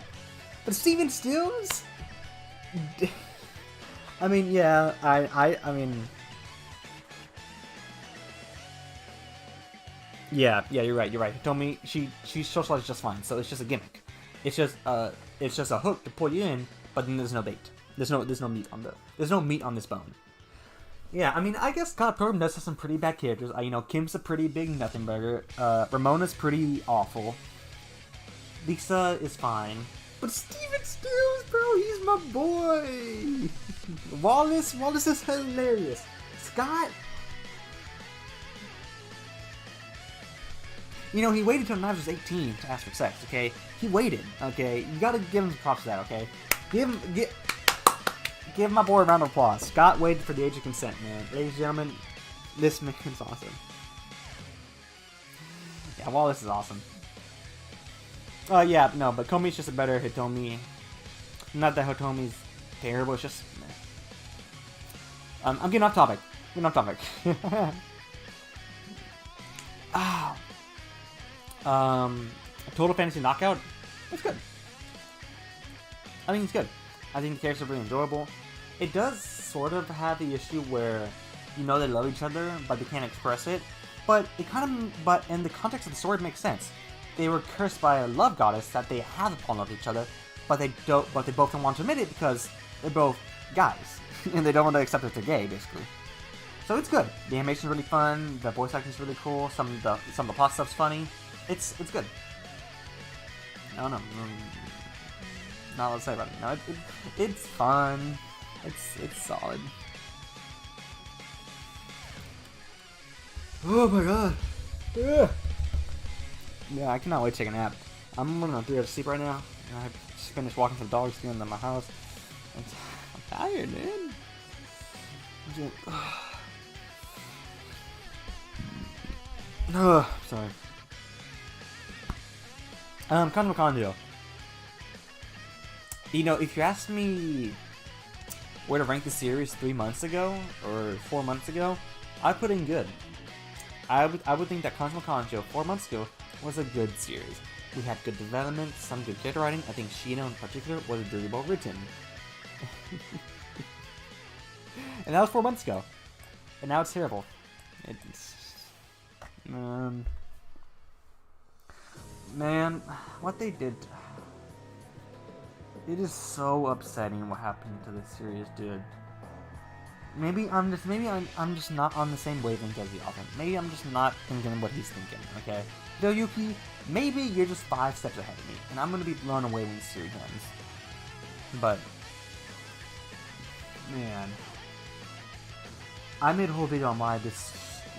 But Steven Stills? I mean, yeah, I mean... Yeah, you're right. He told me she socializes just fine, so it's just a gimmick. It's just a hook to pull you in, but then there's no bait. There's no meat on this bone. Yeah, I mean, I guess God Program does have some pretty bad characters. You know, Kim's a pretty big nothing burger. Ramona's pretty awful. Lisa is fine. But Steven Stills, bro, he's my boy. Wallace is hilarious. Scott, you know, he waited until Knives was 18 to ask for sex, okay? He waited, okay? You gotta give him props for that, okay? Give my boy a round of applause. Scott waited for the age of consent, man. Ladies and gentlemen, this man's awesome. Yeah, Wallace is awesome. Yeah, no, but Komi's just a better Hitomi. Not that Hitomi's terrible, it's just... I'm getting off topic. Total Fantasy Knockout? It's good. I think it's good. I think the characters are really enjoyable. It does sort of have the issue where, you know, they love each other, but they can't express it. But in the context of the story, it makes sense. They were cursed by a love goddess that they have fallen in love with each other, but they both don't want to admit it because they're both guys, and they don't want to accept that they're gay, basically. So it's good. The animation's really fun. The voice acting's really cool. Some of the plot stuff's funny. It's good. I don't know. Not what to say about it. No, it's fun. It's solid. Oh my god. Yeah, I cannot wait to take a nap. I'm running on 3 hours of sleep right now. And I just finished walking some dogs in my house. I'm tired, man. Sorry. Kanjo Kanjo. You know, if you asked me where to rank the series 3 months ago or 4 months ago, I put in good. I would think that Kanjo Kanjo 4 months ago was a good series. We had good development, some good character writing. I think Shino in particular was very well written. And that was 4 months ago. And now it's terrible. Man, what they did... It is so upsetting what happened to this series, dude. Maybe I'm just not on the same wavelength as the author. Maybe I'm just not thinking what he's thinking, okay? Yuki, maybe you're just 5 steps ahead of me, and I'm gonna be blown away when this series ends. But, man, I made a whole video on why this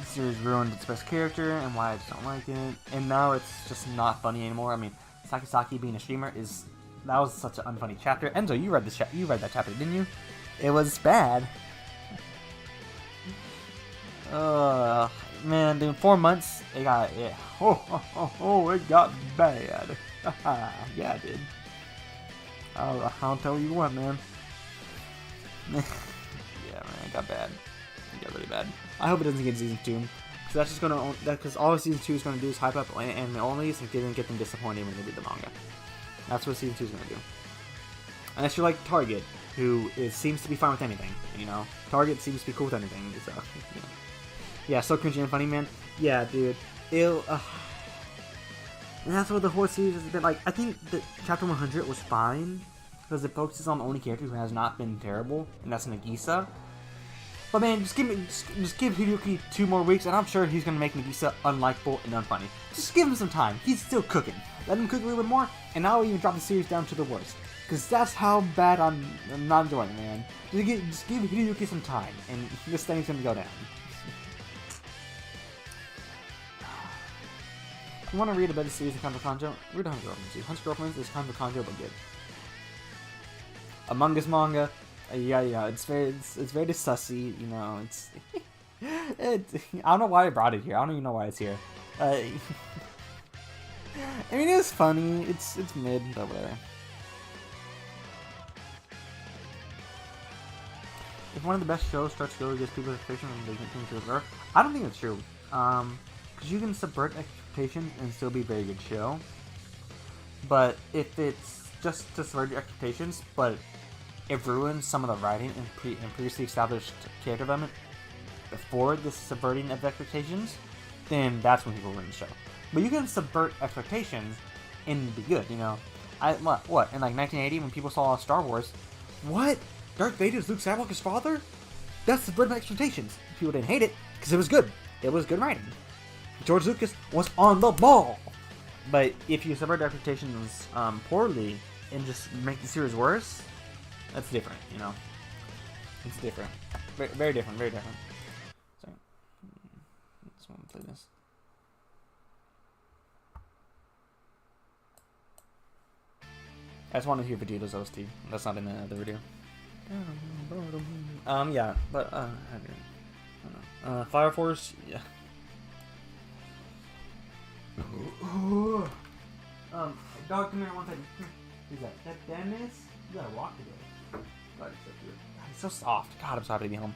series ruined its best character and why I just don't like it, and now it's just not funny anymore. I mean, Sakisaki being a streamer that was such an unfunny chapter. Enzo, you read that chapter, didn't you? It was bad. Man, dude, 4 months, it got it got bad. Yeah, it did. I'll tell you what, man. Yeah, man, it got bad. It got really bad. I hope it doesn't get season 2, because that's just gonna because all season 2 is gonna do is hype up anime only, so get them disappointed when they read the manga. That's what season 2 is gonna do. Unless you're like Target, who seems to be fine with anything, you know. Target seems to be cool with anything. So, you know. Yeah, so cringy and funny, man. Yeah, dude. And that's what the whole series has been like. I think that chapter 100 was fine because it focuses on the only character who has not been terrible, and that's Nagisa. But man, just give Hideyuki 2 more weeks, and I'm sure he's gonna make Nagisa unlikable and unfunny. Just give him some time. He's still cooking. Let him cook a little bit more, and I'll even drop the series down to the worst. Because that's how bad I'm not enjoying it, man. Just give Hideyuki some time, and this thing's gonna go down. You want to read about the series of Kanto Kanjo? Read 100 Girlfriends. 100 Girlfriends is Kanto Kanjo, but good. Among Us manga, yeah, it's very sussy, you know. I don't know why I brought it here. I don't even know why it's here. I mean, it was funny. It's mid, but whatever. If one of the best shows starts to go against people's expectations and they continue to observe, I don't think it's true. Because you can subvert expectations and still be a very good show. But if it's just to subvert your expectations, but it ruins some of the writing and previously established character development before the subverting of expectations, then that's when people ruin the show. But you can subvert expectations and be good, you know. What? In like 1980, when people saw Star Wars, what? Darth Vader is Luke Skywalker's father? That's subverting expectations. People didn't hate it because it was good. It was good writing. George Lucas was on the ball. But if you subvert expectations poorly and just make the series worse, that's different, you know. It's different. Very different, very different. Sorry. Let's play this. I just wanted to hear Vegeta's OST. That's not in the video. Yeah, but, I don't know. Fire Force, yeah. Dog, come here one second. Who's that? That Dennis? You gotta walk today. God, he's so soft. God, I'm so happy to be home.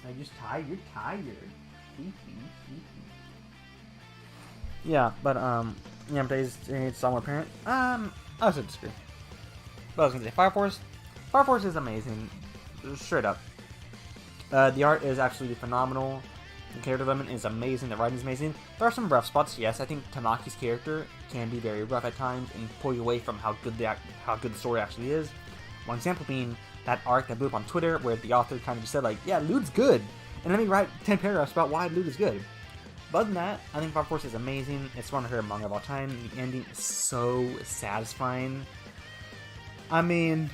I'm just tired. You're tired. Yeah, but, yeah, today's somewhat apparent. I was disagree. But I was gonna say, Fire Force. Fire Force is amazing. Straight up. The art is absolutely phenomenal. The character development is amazing. The writing is amazing. There are some rough spots. Yes, I think Tamaki's character can be very rough at times and pull you away from how good the story actually is. One example being that arc that blew up on Twitter, where the author kind of just said like, "Yeah, Lude's good," and let me write 10 paragraphs about why Lude is good. But other than that, I think Fire Force is amazing. It's one of her manga of all time. The ending is so satisfying. I mean,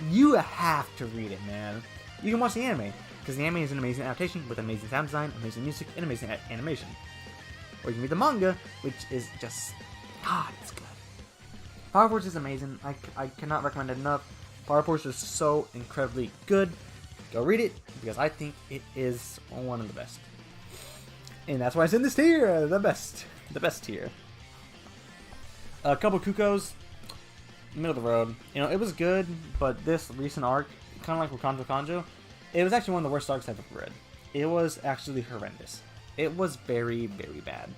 you have to read it, man. You can watch the anime, because the anime is an amazing adaptation with amazing sound design, amazing music, and amazing animation. Or you can read the manga, which is just, God, it's good. Fire Force is amazing. I cannot recommend it enough. Fire Force is so incredibly good. Go read it, because I think it is one of the best. And that's why it's in this tier, the best tier. A couple Kukos, middle of the road. You know, it was good, but this recent arc, kind of like with Kanto Kanjo, it was actually one of the worst arcs I've ever read. It was actually horrendous. It was very, very bad.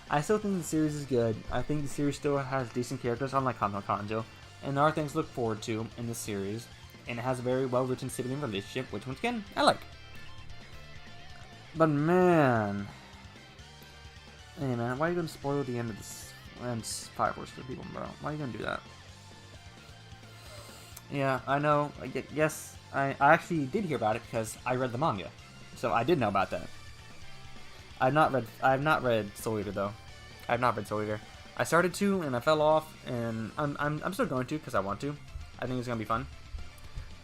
I still think the series is good. I think the series still has decent characters, unlike Kanto Kanjo, and there are things to look forward to in this series, and it has a very well-written sibling relationship, which, once again, I like. But man, hey man, why are you gonna spoil the end of this Fire Force for people, bro? Why are you gonna do that? Yeah, I know. Yes, I actually did hear about it because I read the manga, so I did know about that. I have not read Soul Eater though. I have not read Soul Eater. I started to and I fell off, and I'm still going to because I want to. I think it's gonna be fun.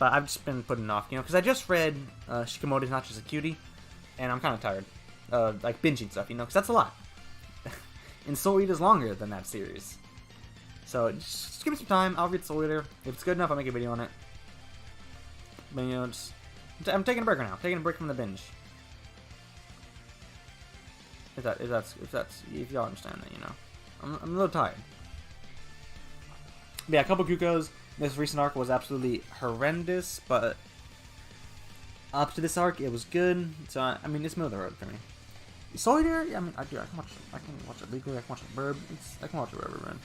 but I've just been putting it off, you know, because I just read Shikimoto's Not Just a Cutie, and I'm kind of tired. Like, binging stuff, you know, because that's a lot. And Soul Eater's longer than that series. So, just give me some time, I'll read Soul Eater. If it's good enough, I'll make a video on it. But, you know, I'm taking a break right now. I'm taking a break from the binge. If y'all understand that, you know. I'm a little tired. But yeah, a couple Kukos. This recent arc was absolutely horrendous, but up to this arc, it was good. So, I mean, it's middle of the road for me. Soul Eater, I mean, I can watch it legally, I can watch it burb, I can watch it wherever, man.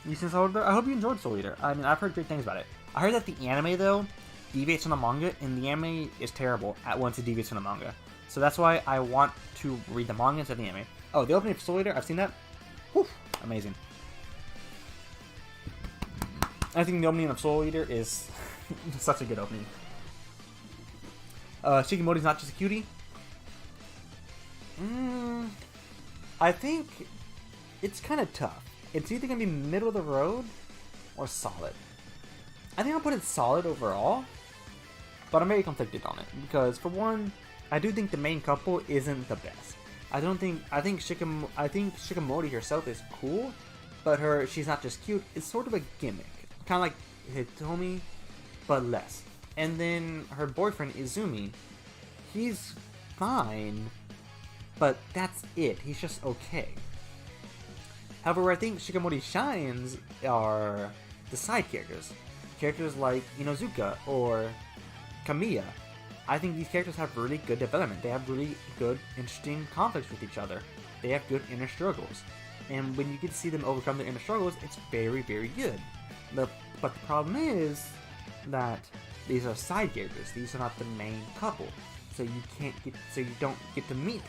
You seen Soul Eater? I hope you enjoyed Soul Eater. I mean, I've heard great things about it. I heard that the anime, though, deviates from the manga, and the anime is terrible once it deviates from the manga. So that's why I want to read the manga instead of the anime. Oh, the opening for Soul Eater, I've seen that. Whew, amazing. I think the opening of Soul Eater is such a good opening. Shikimoto's Not Just a Cutie. I think it's kind of tough. It's either going to be middle of the road or solid. I think I'll put it solid overall, but I'm very conflicted on it because, for one, I do think the main couple isn't the best. I think Shikimori herself is cool, but she's not just cute. It's sort of a gimmick, kind of like Hitomi, but less. And then her boyfriend Izumi, he's fine, but that's it. He's just okay. However, where I think Shikimori shines are the side characters. Characters like Inozuka or Kamiya. I think these characters have really good development. They have really good, interesting conflicts with each other. They have good inner struggles. And when you get to see them overcome their inner struggles, it's very, very good. But the problem is that these are side characters. These are not the main couple. So you don't get to meet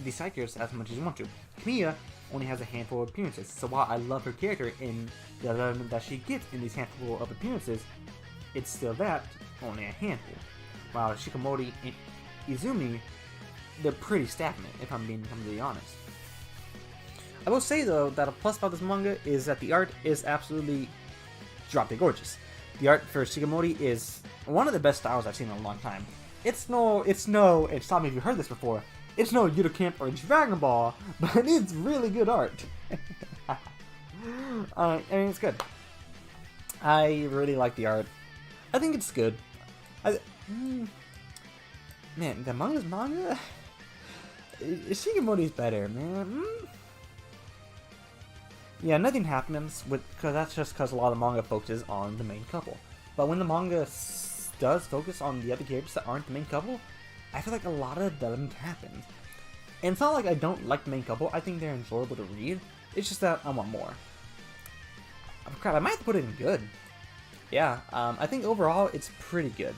these side characters as much as you want to. Kamiya only has a handful of appearances. So while I love her character in the development that she gets in these handful of appearances, it's still that, only a handful. While Shikimori and Izumi, they're pretty stagnant, if I'm being completely honest. I will say, though, that a plus about this manga is that the art is absolutely drop-dead gorgeous. The art for Shikimori is one of the best styles I've seen in a long time. And stop me if you heard this before, it's no Yudo Camp or DragonBall, but it's really good art. I mean, it's good. I really like the art. I think it's good. Man, the manga's manga? Shikimori's better, man. Yeah, nothing happens because that's just because a lot of the manga focuses on the main couple. But when the manga does focus on the other characters that aren't the main couple, I feel like a lot of development happens. And it's not like I don't like the main couple. I think they're enjoyable to read. It's just that I want more. Oh, crap, I might have to put it in good. Yeah, I think overall it's pretty good.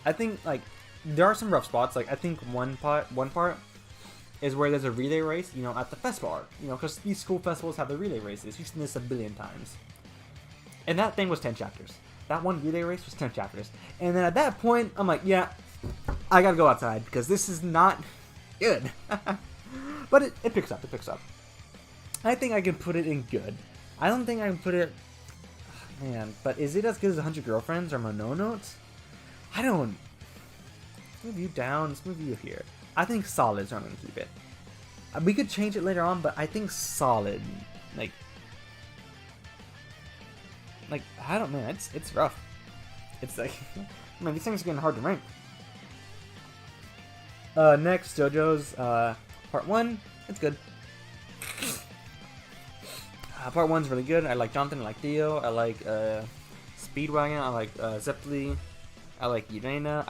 I think, like, there are some rough spots. Like, I think one part is where there's a relay race, you know, at the festival arc. You know, because these school festivals have the relay races. You've seen this a billion times. And that thing was 10 chapters. That one relay race was 10 chapters. And then at that point, I'm like, yeah, I gotta go outside because this is not good. But it picks up. It picks up. I think I can put it in good. I don't think I can put it... Man, but is it as good as 100 Girlfriends or Mononotes? I don't... Let's move you down. Let's move you here. I think solid is where I'm going to keep it. We could change it later on, but I think solid. Like, I don't know. It's rough. It's like... Man, these things are getting hard to rank. Next, JoJo's Part 1. It's good. Part 1's really good. I like Jonathan, I like Theo, I like Speedwagon, I like Zeppeli, I like Irena.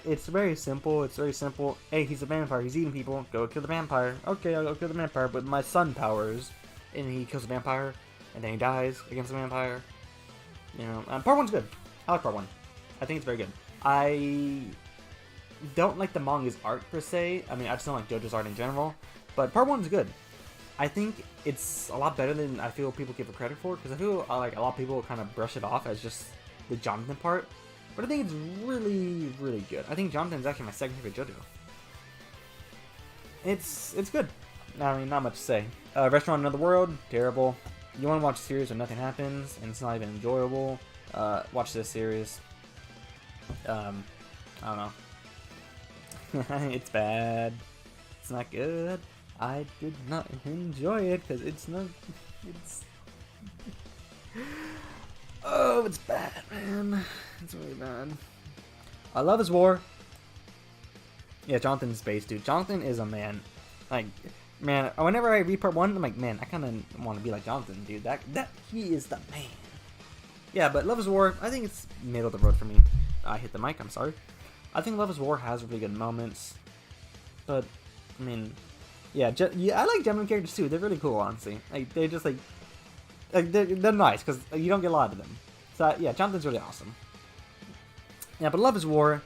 It's very simple. It's very simple. Hey, he's a vampire. He's eating people. Go kill the vampire. Okay, I'll go kill the vampire with my sun powers. And he kills the vampire, and then he dies against the vampire. You know, Part 1's good. I like Part 1. I think it's very good. I don't like the manga's art per se. I mean, I just don't like JoJo's art in general. But Part 1's good. I think it's a lot better than I feel people give it credit for, because I feel like a lot of people kind of brush it off as just the Jonathan part, but I think it's really, really good. I think Jonathan's actually my second favorite JoJo. It's good. I mean, not much to say. Restaurant in Another World, terrible. You want to watch a series where nothing happens and it's not even enjoyable, watch this series. I don't know. It's bad. It's not good. I did not enjoy it because it's not. It's. Oh, it's bad, man. It's really bad. I love his war. Yeah, Jonathan's space, dude. Jonathan is a man. Like, man, whenever I read part 1, I'm like, man, I kind of want to be like Jonathan, dude. That he is the man. Yeah, but Love is War, I think it's middle of the road for me. I hit the mic, I'm sorry. I think Love is War has really good moments. But, I mean, yeah, I like Gemini characters too. They're really cool, honestly. Like, they're just like they're nice because you don't get a lot of them. So, yeah, Jonathan's really awesome. Yeah, but Love is War,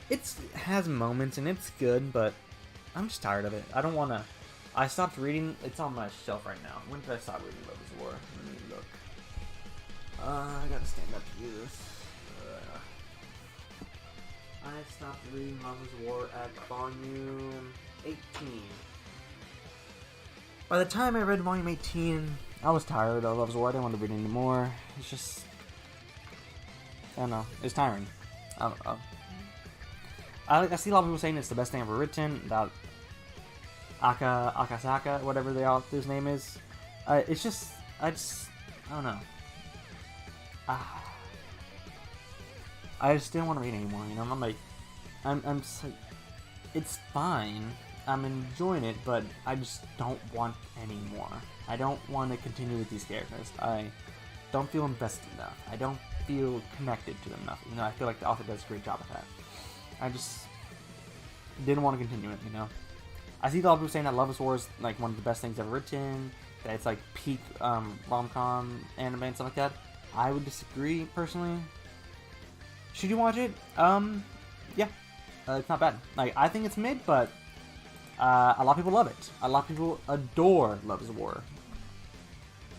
it has moments and it's good, but I'm just tired of it. I don't want to. I stopped reading. It's on my shelf right now. When did I stop reading Love is War? Let me look. I gotta stand up to do this. I stopped reading Love is War at volume 18. By the time I read volume 18, I was tired of Love is War. I didn't want to read anymore. It's just, I don't know. It's tiring. I don't know. I see a lot of people saying it's the best thing ever written. That Akasaka, whatever the author's name is. It's just, I don't know. I just didn't want to read anymore. You know, I'm like, I'm just like, it's fine. I'm enjoying it, but I just don't want any more. I don't want to continue with these characters. I don't feel invested enough. I don't feel connected to them enough. You know, I feel like the author does a great job at that. I just didn't want to continue it, you know. I see a lot of people saying that Love is War is like one of the best things ever written, that it's like peak rom-com anime and stuff like that. I would disagree, personally. Should you watch it? Yeah. It's not bad. Like, I think it's mid, but a lot of people love it. A lot of people adore Love is War.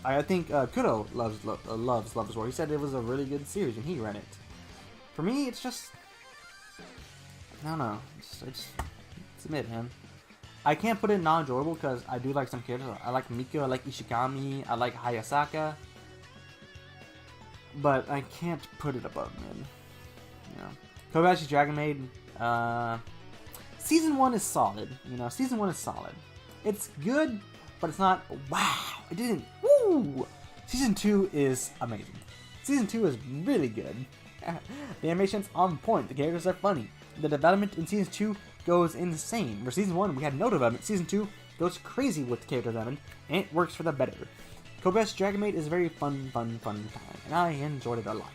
I think Kudo loves Love is War. He said it was a really good series and he read it. For me, it's just, I don't know. It's mid, man. I can't put it non-enjoyable because I do like some characters. I like Miko, I like Ishigami, I like Hayasaka. But I can't put it above mid. You know. Kobayashi's Dragon Maid, Season 1 is solid. You know, Season 1 is solid. It's good, but it's not, wow, it didn't, woo! Season 2 is amazing. Season 2 is really good. The animation's on point, the characters are funny. The development in Season 2 goes insane. Where Season 1, we had no development. Season 2 goes crazy with the character development, and it works for the better. Kobayashi's Dragon Maid is a very fun time, and I enjoyed it a lot.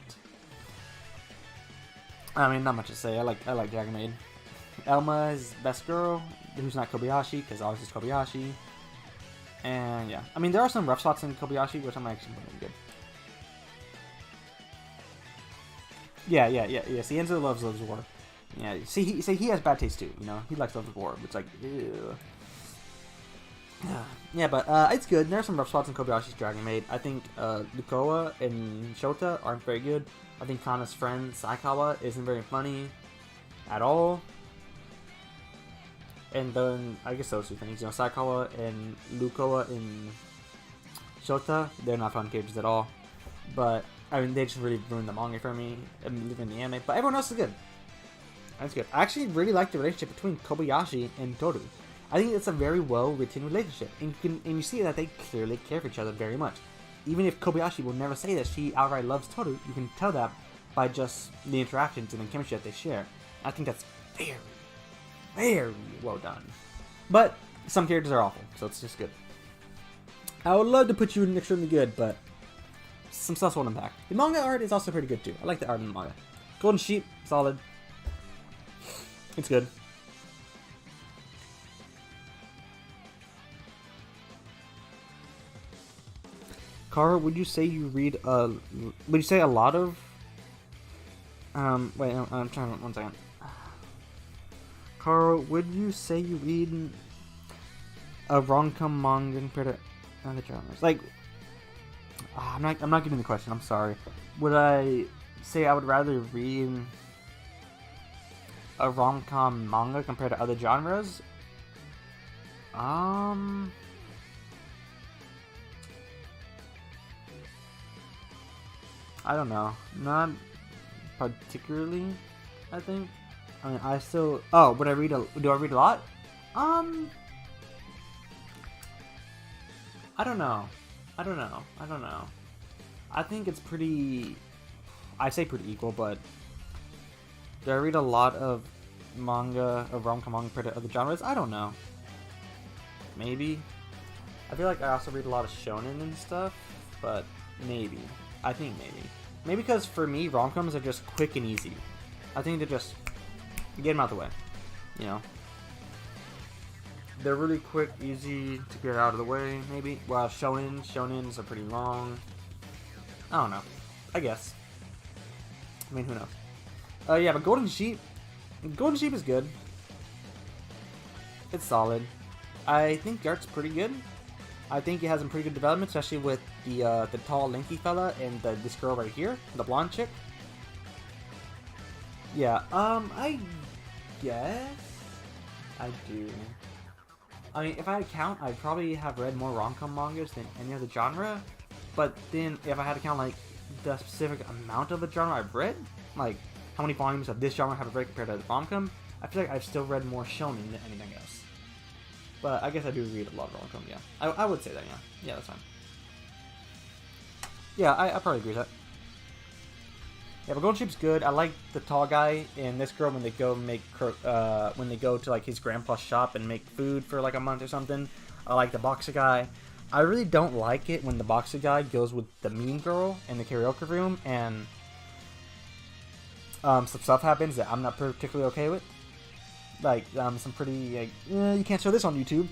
I mean, not much to say. I like Dragon Maid. Elma is best girl, who's not Kobayashi, because obviously it's Kobayashi. And yeah, I mean, there are some rough spots in Kobayashi, which I'm actually pretty good. Yeah. See, Enzo loves War. Yeah, see, he has bad taste too. You know, he likes Love is War. It's like, ew. Yeah, but it's good. There are some rough spots in Kobayashi's Dragon Maid. I think Lukoa and Shota aren't very good. I think Kana's friend Saikawa isn't very funny at all. And then I guess those two things, you know, Saikawa and Lukoa and Shota, they're not fun characters at all. But I mean, they just really ruined the manga for me and living the anime. But everyone else is good. That's good. I actually really like the relationship between Kobayashi and Toru. I think it's a very well written relationship, and you see that they clearly care for each other very much. Even if Kobayashi will never say that she outright loves Toru, you can tell that by just the interactions and the chemistry that they share. I think that's very, very well done. But some characters are awful, so it's just good. I would love to put you in extremely good, but some stuff's holding back. The manga art is also pretty good too. I like the art in the manga. Golden Sheep, solid. It's good. Kara, would you say you read would you say a lot of wait, I'm trying to, one second. Kara, would you say you read a rom-com manga compared to other genres? Like, I'm not getting the question, I'm sorry. Would I say I would rather read a rom-com manga compared to other genres? I don't know. Not particularly. I think. I mean, I still. Oh, would I read a? Do I read a lot? I don't know. I don't know. I don't know. I think it's pretty. I say pretty equal, but do I read a lot of manga, of rom-com manga compared to other genres? I don't know. Maybe. I feel like I also read a lot of shonen and stuff, but maybe. I think maybe. Maybe because for me, rom-coms are just quick and easy. I think they're just get them out of the way. You know? They're really quick, easy to get out of the way, maybe. While shonens are pretty long. I don't know. I guess. I mean, who knows? Yeah, but Golden Sheep is good. It's solid. I think the art's pretty good. I think it has some pretty good development, especially with the tall, lanky fella and this girl right here, the blonde chick. Yeah, I guess I do. I mean, if I had to count, I'd probably have read more rom-com mangas than any other genre. But then, if I had to count, like, the specific amount of a genre I've read, like, how many volumes of this genre have I read compared to the rom-com, I feel like I've still read more shonen than anything else. But I guess I do read a lot of rom-com, yeah. I would say that, yeah. Yeah, that's fine. Yeah, I probably agree with that. Yeah, but Golden Sheep's good. I like the tall guy and this girl when they go when they go to like his grandpa's shop and make food for like a month or something. I like the boxer guy. I really don't like it when the boxer guy goes with the mean girl in the karaoke room and some stuff happens that I'm not particularly okay with. Like some pretty like you can't show this on YouTube.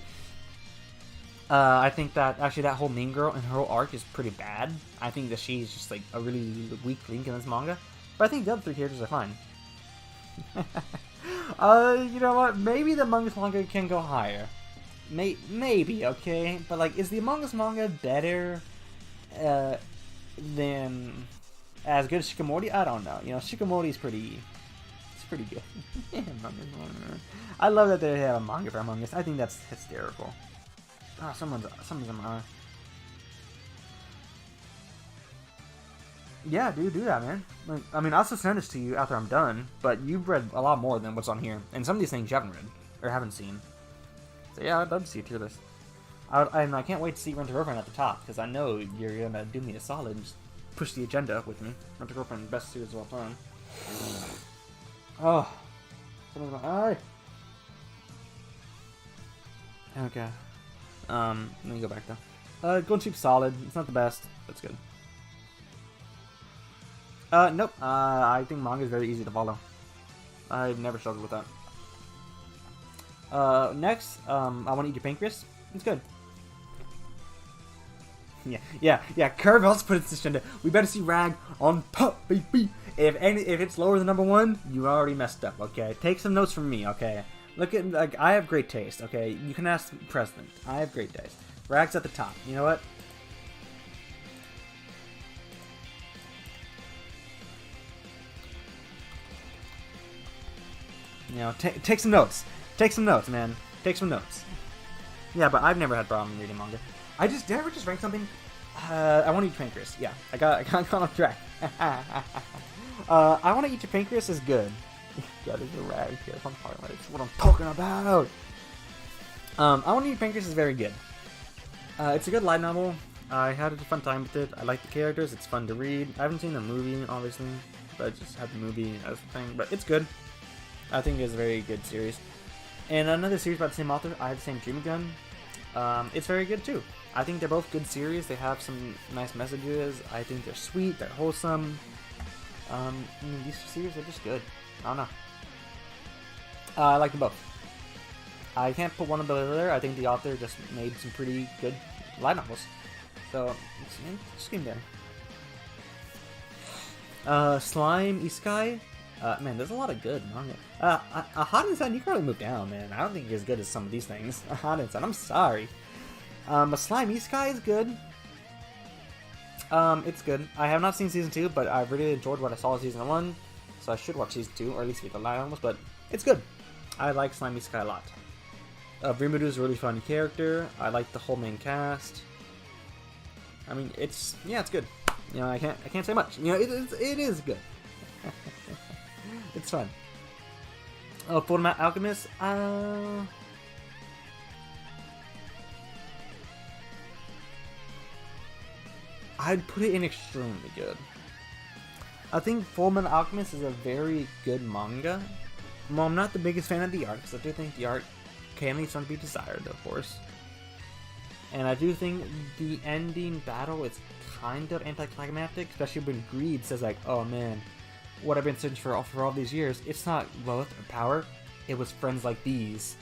I think that actually that whole mean girl and her whole arc is pretty bad. I think that she's just like a really weak link in this manga. But I think the other three characters are fine. You know what? Maybe the Among Us manga can go higher. Maybe, okay? But like, is the Among Us manga better than as good as Shikamori? I don't know. You know, Shikamori's pretty good. I love that they have a manga for Among Us. I think that's hysterical. Ah, some of them are. Yeah, dude, do that, man. Like, I mean, I'll still send this to you after I'm done, but you've read a lot more than what's on here. And some of these things you haven't read, or haven't seen. So yeah, I'd love to see a tier list. I can't wait to see Rent a Girlfriend at the top, because I know you're going to do me a solid and just push the agenda up with me. Rent a Girlfriend, best series of all time. Oh. Someone's my eye. Okay. Let me go back though. Golden Sheep's solid. It's not the best, but it's good. Nope. I think manga is very easy to follow. I've never struggled with that. Next, I Want to Eat Your Pancreas. It's good. Yeah. Curve also put it this agenda. We better see Rag on top, baby. If it's lower than number 1, you already messed up. Okay, take some notes from me. Okay. Look at, like, I have great taste, okay? You can ask the president. I have great taste. Rag's at the top. You know what? You know, take some notes. Take some notes, man. Take some notes. Yeah, but I've never had a problem reading manga. Did I ever just rank something? I Want to Eat Your Pancreas. Yeah, I got caught off track. I Want to Eat Your Pancreas is good. Yeah, there's a Rag. Yeah, that's what I'm talking about. It's what I'm talking about. I Want to Eat Your Pancreas is very good. It's a good light novel. I had a fun time with it. I like the characters. It's fun to read. I haven't seen the movie, obviously, but I just had the movie as a thing. But it's good. I think it's a very good series. And another series by the same author, I Had the Same Dream Again. It's very good too. I think they're both good series. They have some nice messages. I think they're sweet. They're wholesome. I mean, these series are just good. I don't know. I like them both. I can't put one above the other. I think the author just made some pretty good light novels. So, just give me there. Slime Isekai. Man, there's a lot of good manga. Hot Inside, you can probably move down, man. I don't think you're as good as some of these things. Hot Inside, I'm sorry. A Slime Isekai is good. It's good. I have not seen season 2, but I really enjoyed what I saw in season 1. So I should watch season 2, or at least get the light novels, but it's good. I like Slime Isekai a lot. Rimuru is a really fun character. I like the whole main cast. I mean, it's good. You know, I can't say much. You know, it is good. It's fun. Fullmetal Alchemist. I'd put it in extremely good. I think Fullmetal Alchemist is a very good manga. Well, I'm not the biggest fan of the art, because I do think the art can leave some to be desired, of course. And I do think the ending battle is kind of anticlimactic, especially when Greed says like, oh man, what I've been searching for all these years, it's not wealth or power, it was friends like these.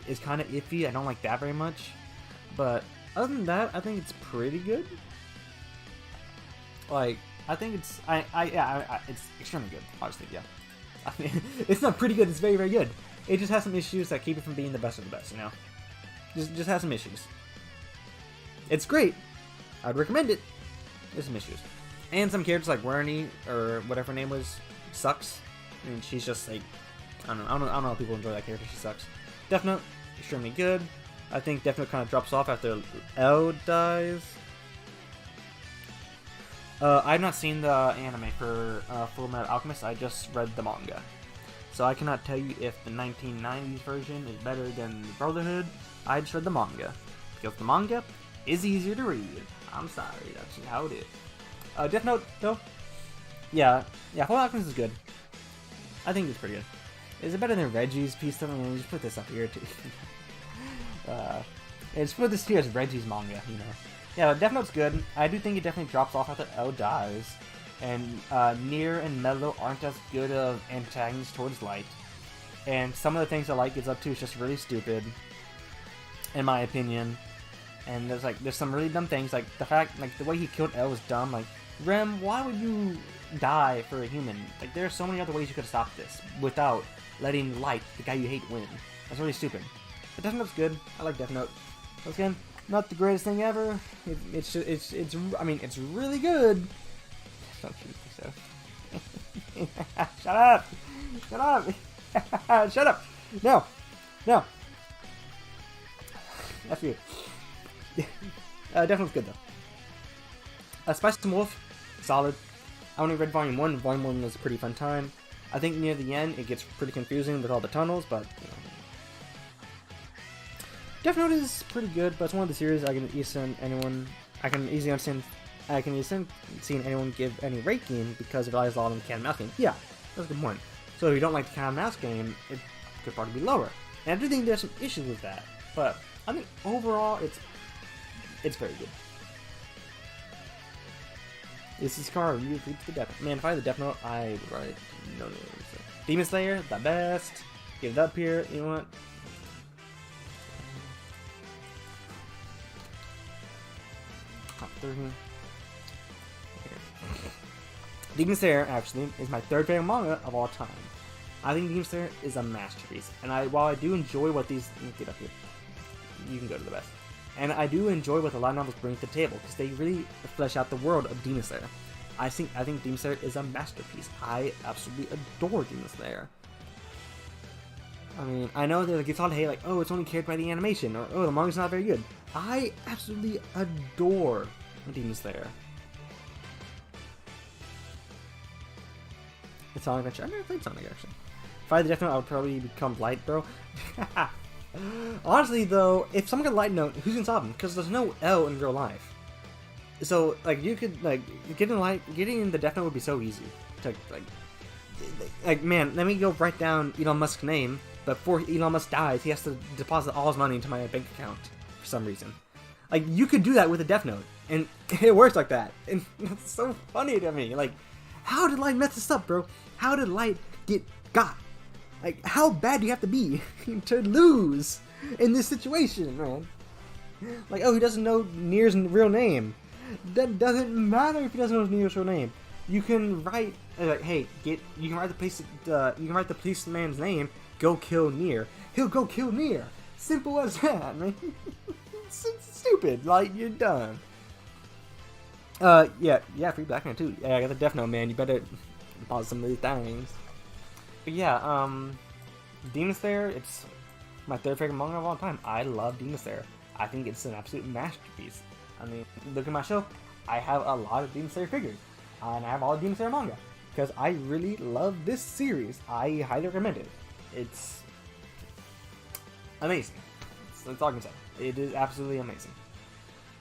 It's kind of iffy, I don't like that very much. But other than that, I think it's pretty good. Like, I think it's, it's extremely good, obviously, yeah. I mean, it's not pretty good, it's very, very good. It just has some issues that keep it from being the best of the best, you know? Just has some issues. It's great. I'd recommend it. There's some issues. And some characters like Wernie, or whatever her name was, sucks. I mean, she's just like, I don't know how people enjoy that character, she sucks. Death Note, extremely good. I think Death Note kind of drops off after L dies. I've not seen the anime for Fullmetal Alchemist, I just read the manga. So I cannot tell you if the 1990s version is better than Brotherhood. I just read the manga. Because the manga is easier to read. I'm sorry, that's just how it is. Death Note, though? Yeah, Fullmetal Alchemist is good. I think it's pretty good. Is it better than Reggie's piece though? I mean, just put this up here too. Just put this here as Reggie's manga, you know. Yeah, Death Note's good. I do think it definitely drops off after L dies. And Nier and Mello aren't as good of antagonists towards Light. And some of the things that Light gets up to is just really stupid, in my opinion. And there's some really dumb things, like the fact, like the way he killed L was dumb. Like, Rem, why would you die for a human? Like, there are so many other ways you could have stopped this without letting Light, the guy you hate, win. That's really stupid. But Death Note's good. I like Death Note. Once again, not the greatest thing ever. It's I mean, it's really good. Don't shoot yourself. Shut up! Shut up! Shut up! No! That's you. Death Note's good though. Spice and Wolf, solid. I only read Volume 1. Volume 1 was a pretty fun time. I think near the end it gets pretty confusing with all the tunnels, but you know. Death Note is pretty good, but it's one of the series I can easily understand seeing anyone give any ranking because it relies a lot on the cat and mouse game. Yeah, that's a good point. So if you don't like the cat and mouse game, it could probably be lower. And I do think there's some issues with that, but I think overall it's very good. This is Car review for the Death Note. Man, if I had the Death Note, I would write no names. Demon Slayer, the best. Get it up here. You know what? Top 30. Demon Slayer actually is my third favorite manga of all time. I think Demon Slayer is a masterpiece, and while I do enjoy what these get up here, you can go to the best. And I do enjoy what the light novels bring to the table because they really flesh out the world of Demon Slayer. I think Demon Slayer is a masterpiece. I absolutely adore Demon Slayer. I mean, I know that it gets a lot of hate, like, oh, it's only carried by the animation, or oh, the manga's not very good. I absolutely adore Demon Slayer. It's Sonic Adventure. I've never played Sonic actually. If I had the Death Note, I would probably become Light, bro. Honestly, though, if someone got Light Note, who's gonna stop him? Because there's no L in real life. So, like, you could, like, getting the Death Note would be so easy. To, like, man, let me go write down Elon Musk's name, but before Elon Musk dies, he has to deposit all his money into my bank account for some reason. Like, you could do that with a Death Note, and it works like that. And it's so funny to me. Like, how did Light mess this up, bro? How did Light get got? Like, how bad do you have to be to lose in this situation, man? Like, oh, he doesn't know Nier's real name. That doesn't matter if he doesn't know Nier's real name. You can write, like, hey, you can write the policeman's name. Go kill Nier. He'll go kill Nier. Simple as that, man. It's stupid. Like, you're done. Yeah, free Black Man too. Yeah, I got the Death Note, man. You better pause some of these things. But yeah, Demon Slayer, it's my third favorite manga of all time. I love Demon Slayer. I think it's an absolute masterpiece. I mean, look at my shelf. I have a lot of Demon Slayer figures. And I have all of Demon Slayer manga. Because I really love this series. I highly recommend it. It's amazing. That's all I can say. It is absolutely amazing.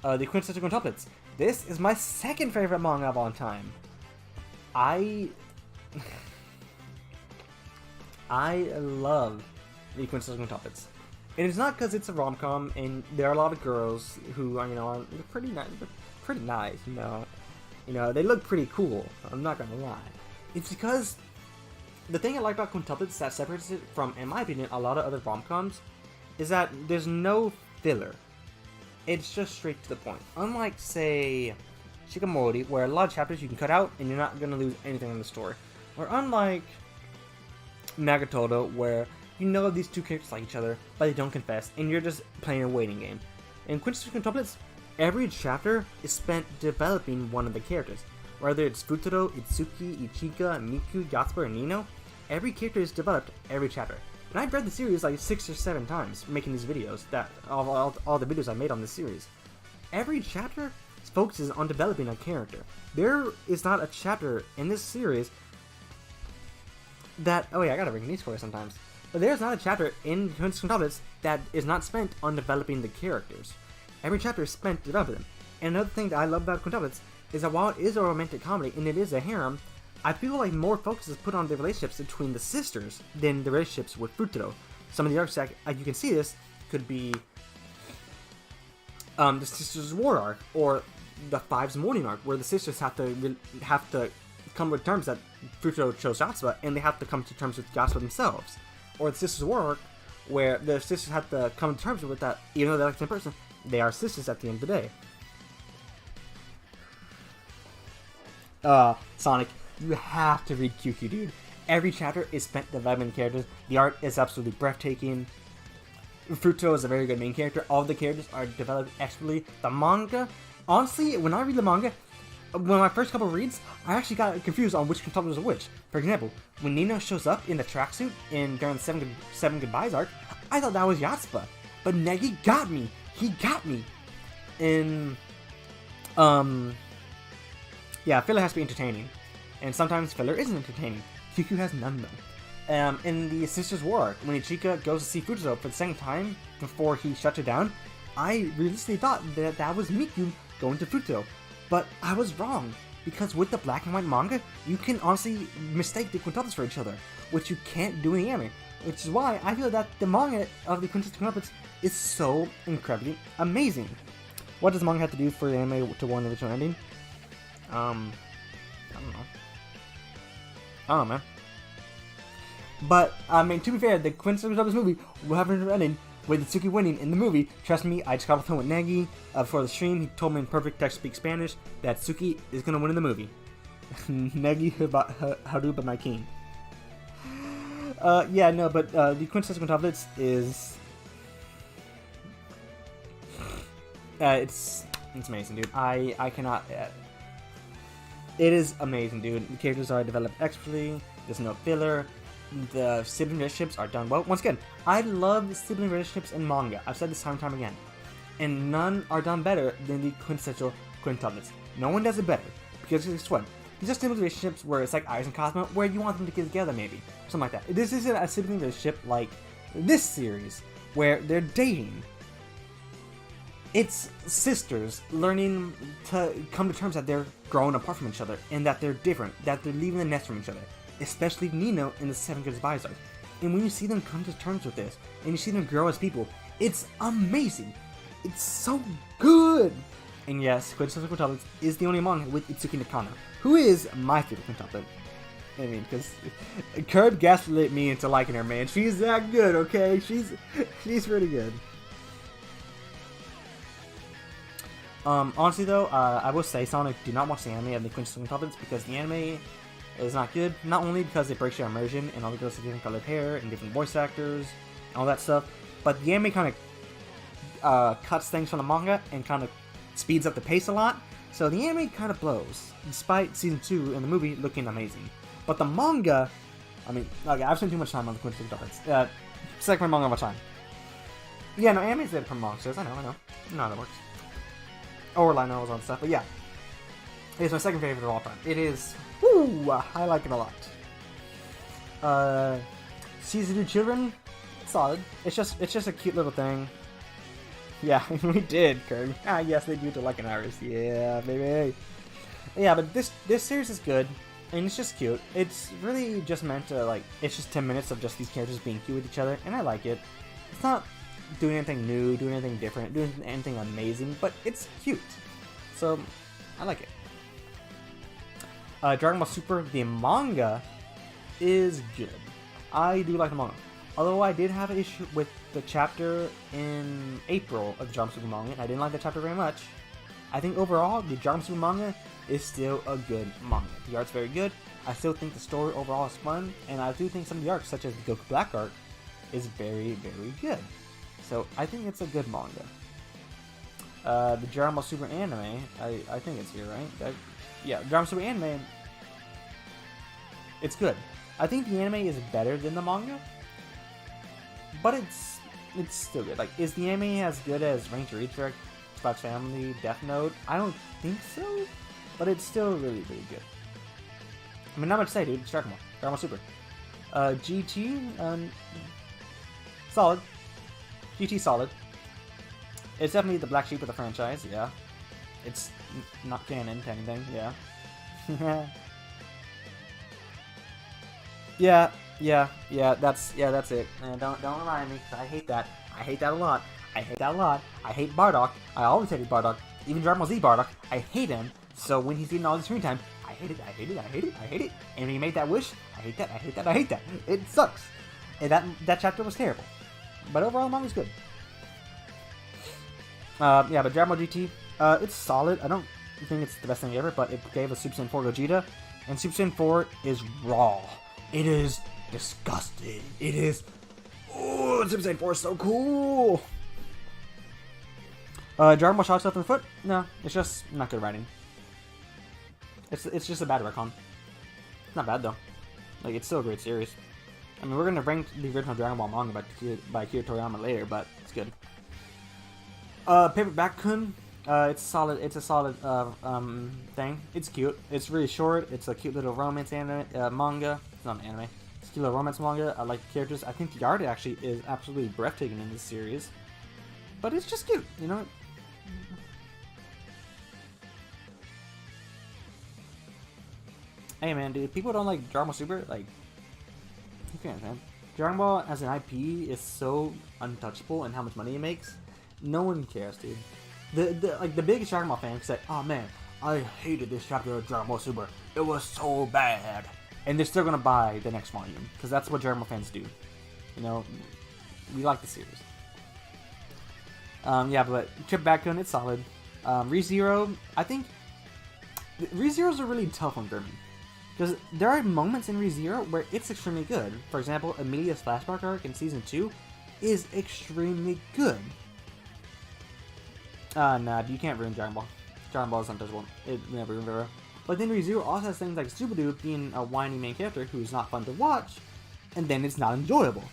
The quintessential quintuplets. This is my second favorite manga of all time. I love the quintessential quintuplets. And it's not because it's a rom-com and there are a lot of girls who are, are pretty nice, they look pretty cool. I'm not gonna lie. It's because the thing I like about quintuplets that separates it from, in my opinion, a lot of other rom-coms is that there's no filler. It's just straight to the point. Unlike, say, Shikamori, where a lot of chapters you can cut out and you're not going to lose anything in the story. Or unlike Nagatoto, where these two characters like each other, but they don't confess, and you're just playing a waiting game. In quintessential quintuplets, every chapter is spent developing one of the characters. Whether it's Futaro, Itsuki, Ichika, Miku, Yatsuba, or Nino, every character is developed every chapter. And I've read the series like 6 or 7 times, making these videos, all the videos I made on this series. Every chapter focuses on developing a character. There is not a chapter in this series that, oh yeah, I gotta bring these for you sometimes. But there's not a chapter in Quintessential Quintuplets that is not spent on developing the characters. Every chapter is spent developing them. And another thing that I love about Quintuplets is that while it is a romantic comedy and it is a harem, I feel like more focus is put on the relationships between the sisters than the relationships with Futaro. Some of the arcs that you can see this could be the Sisters' War arc, or the Five's Morning arc, where the sisters have to come with terms that Futaro chose Yatsuba, and they have to come to terms with Yatsuba themselves. Or the Sisters' War arc, where the sisters have to come to terms with that, even though they're like the same person, they are sisters at the end of the day. Sonic, you have to read QQ, dude. Every chapter is spent developing characters. The art is absolutely breathtaking. Futaro is a very good main character. All the characters are developed expertly. The manga, honestly, when I read the manga, when my first couple reads, I actually got confused on which quintuplets are which. For example, when Nino shows up in the tracksuit during the seven Goodbyes arc, I thought that was Yatsuba. But Negi got me. He got me. And, yeah, filler has to be entertaining. And sometimes filler isn't entertaining. QQ has none though. In the Sisters' War arc, when Ichika goes to see Futaro for the second time before he shuts her down, I realistically thought that was Miku going to Futaro. But I was wrong, because with the black and white manga, you can honestly mistake the quintuplets for each other, which you can't do in the anime. Which is why I feel that the manga of the quintuplets is so incredibly amazing. What does the manga have to do for the anime to warrant the original ending? I don't know, man. But, I mean, to be fair, the quintessential of this movie will have an ending with Itsuki winning in the movie. Trust me, I just got off the phone with Negi before the stream. He told me in perfect text-speak Spanish that Itsuki is going to win in the movie. Negi Haruba, my king. Yeah, no, but the quintessential quintuplets is... it's amazing, dude. I cannot... it is amazing, dude. The characters are developed expertly. There's no filler. The sibling relationships are done well. Once again, I love sibling relationships in manga. I've said this time and time again. And none are done better than the quintessential quintuplets. No one does it better. Because guess what? These are sibling relationships where it's like Iris and Cosmo, where you want them to get together, maybe. Something like that. This isn't a sibling relationship like this series, where they're dating. It's sisters learning to come to terms that they're growing apart from each other, and that they're different, that they're leaving the nest from each other. Especially Nino in the Seven Goodbyes arc. And when you see them come to terms with this, and you see them grow as people, it's amazing. It's so good. And yes, Quintessential Quintuplets is the only manga with Itsuki Nakano, who is my favorite quintuplet. I mean, because Curb gaslit me into liking her, man. She's that good, okay? She's pretty good. Honestly though, I will say, Sonic, do not watch the anime of the Quintessential Quintuplets, because the anime is not good, not only because it breaks your immersion and all the girls have different colored hair and different voice actors and all that stuff, but the anime kind of cuts things from the manga and kind of speeds up the pace a lot, so the anime kind of blows, despite season 2 in the movie looking amazing. But the manga, I mean, okay, I've spent too much time on the Quintessential Quintuplets. Second manga of my time. Yeah, no, anime's there from monsters, I know how that works. Or light novels and stuff, but yeah. It's my second favorite of all time. It is... Woo! I like it a lot. Season 2 Children, solid. It's just a cute little thing. Yeah, we did, Kurt. Ah, yes, they do to like an iris. Yeah, baby. Yeah, but this series is good, and it's just cute. It's really just meant to, like, it's just 10 minutes of just these characters being cute with each other, and I like it. It's not doing anything new, doing anything different, doing anything amazing, but it's cute. So, I like it. Dragon Ball Super, the manga, is good. I do like the manga. Although I did have an issue with the chapter in April of the Dragon Ball Super manga, and I didn't like that chapter very much. I think overall, the Dragon Ball Super manga is still a good manga. The art's very good. I still think the story overall is fun, and I do think some of the arcs, such as the Goku Black arc, is very, very good. So I think it's a good manga. The Dragon Ball Super anime, I think it's here, right? Yeah, Dragon Ball Super anime, it's good. I think the anime is better than the manga, but it's still good. Like, is the anime as good as Ranger Retract, Spy X Family, Death Note? I don't think so, but it's still really, really good. I mean, not much to say, dude. It's Dragon Ball Super. GT, solid. GT solid. It's definitely the black sheep of the franchise, yeah. It's not canon to anything, yeah. yeah, that's it. Don't remind me, 'cause I hate that. I hate that a lot. I hate Bardock. I always hated Bardock. Even Dragon Ball Z Bardock, I hate him. So when he's getting all the screen time, I hate it. And when he made that wish, I hate that. It sucks. And that chapter was terrible. But overall, the manga's good. Yeah, but Dragon Ball GT, it's solid. I don't think it's the best thing ever, but it gave us Super Saiyan 4 Gogeta, and Super Saiyan 4 is raw. It is disgusting. It is. Oh, Super Saiyan 4 is so cool. Dragon Ball Shot Stuff in the Foot? No, it's just not good writing. It's just a bad retcon. It's not bad though. Like, it's still a great series. I mean, we're gonna rank the original Dragon Ball manga by Akira Toriyama later, but it's good. Paper Bakun, it's solid. It's a solid thing. It's cute. It's really short. It's a cute little romance anime manga. It's not an anime. It's a cute little romance manga. I like the characters. I think the art actually is absolutely breathtaking in this series. But it's just cute, you know. Hey man, dude, people don't like Dragon Ball Super. Like, you can't, man. Dragon Ball as an IP is so untouchable in how much money it makes. No one cares, dude. The biggest Dragon Ball fans say, "Oh man, I hated this chapter of Dragon Ball Super. It was so bad," and they're still gonna buy the next volume because that's what Dragon Ball fans do. You know, we like the series. Yeah, but Trip Bakun, it's solid. ReZero, I think ReZero's a really tough one for me because there are moments in ReZero where it's extremely good. For example, Emilia's flashback arc in season 2 is extremely good. Nah, you can't ruin Dragon Ball. Dragon Ball is untouchable. It never ruined Vera. But then ReZero also has things like Subaru being a whiny main character who's not fun to watch, and then it's not enjoyable.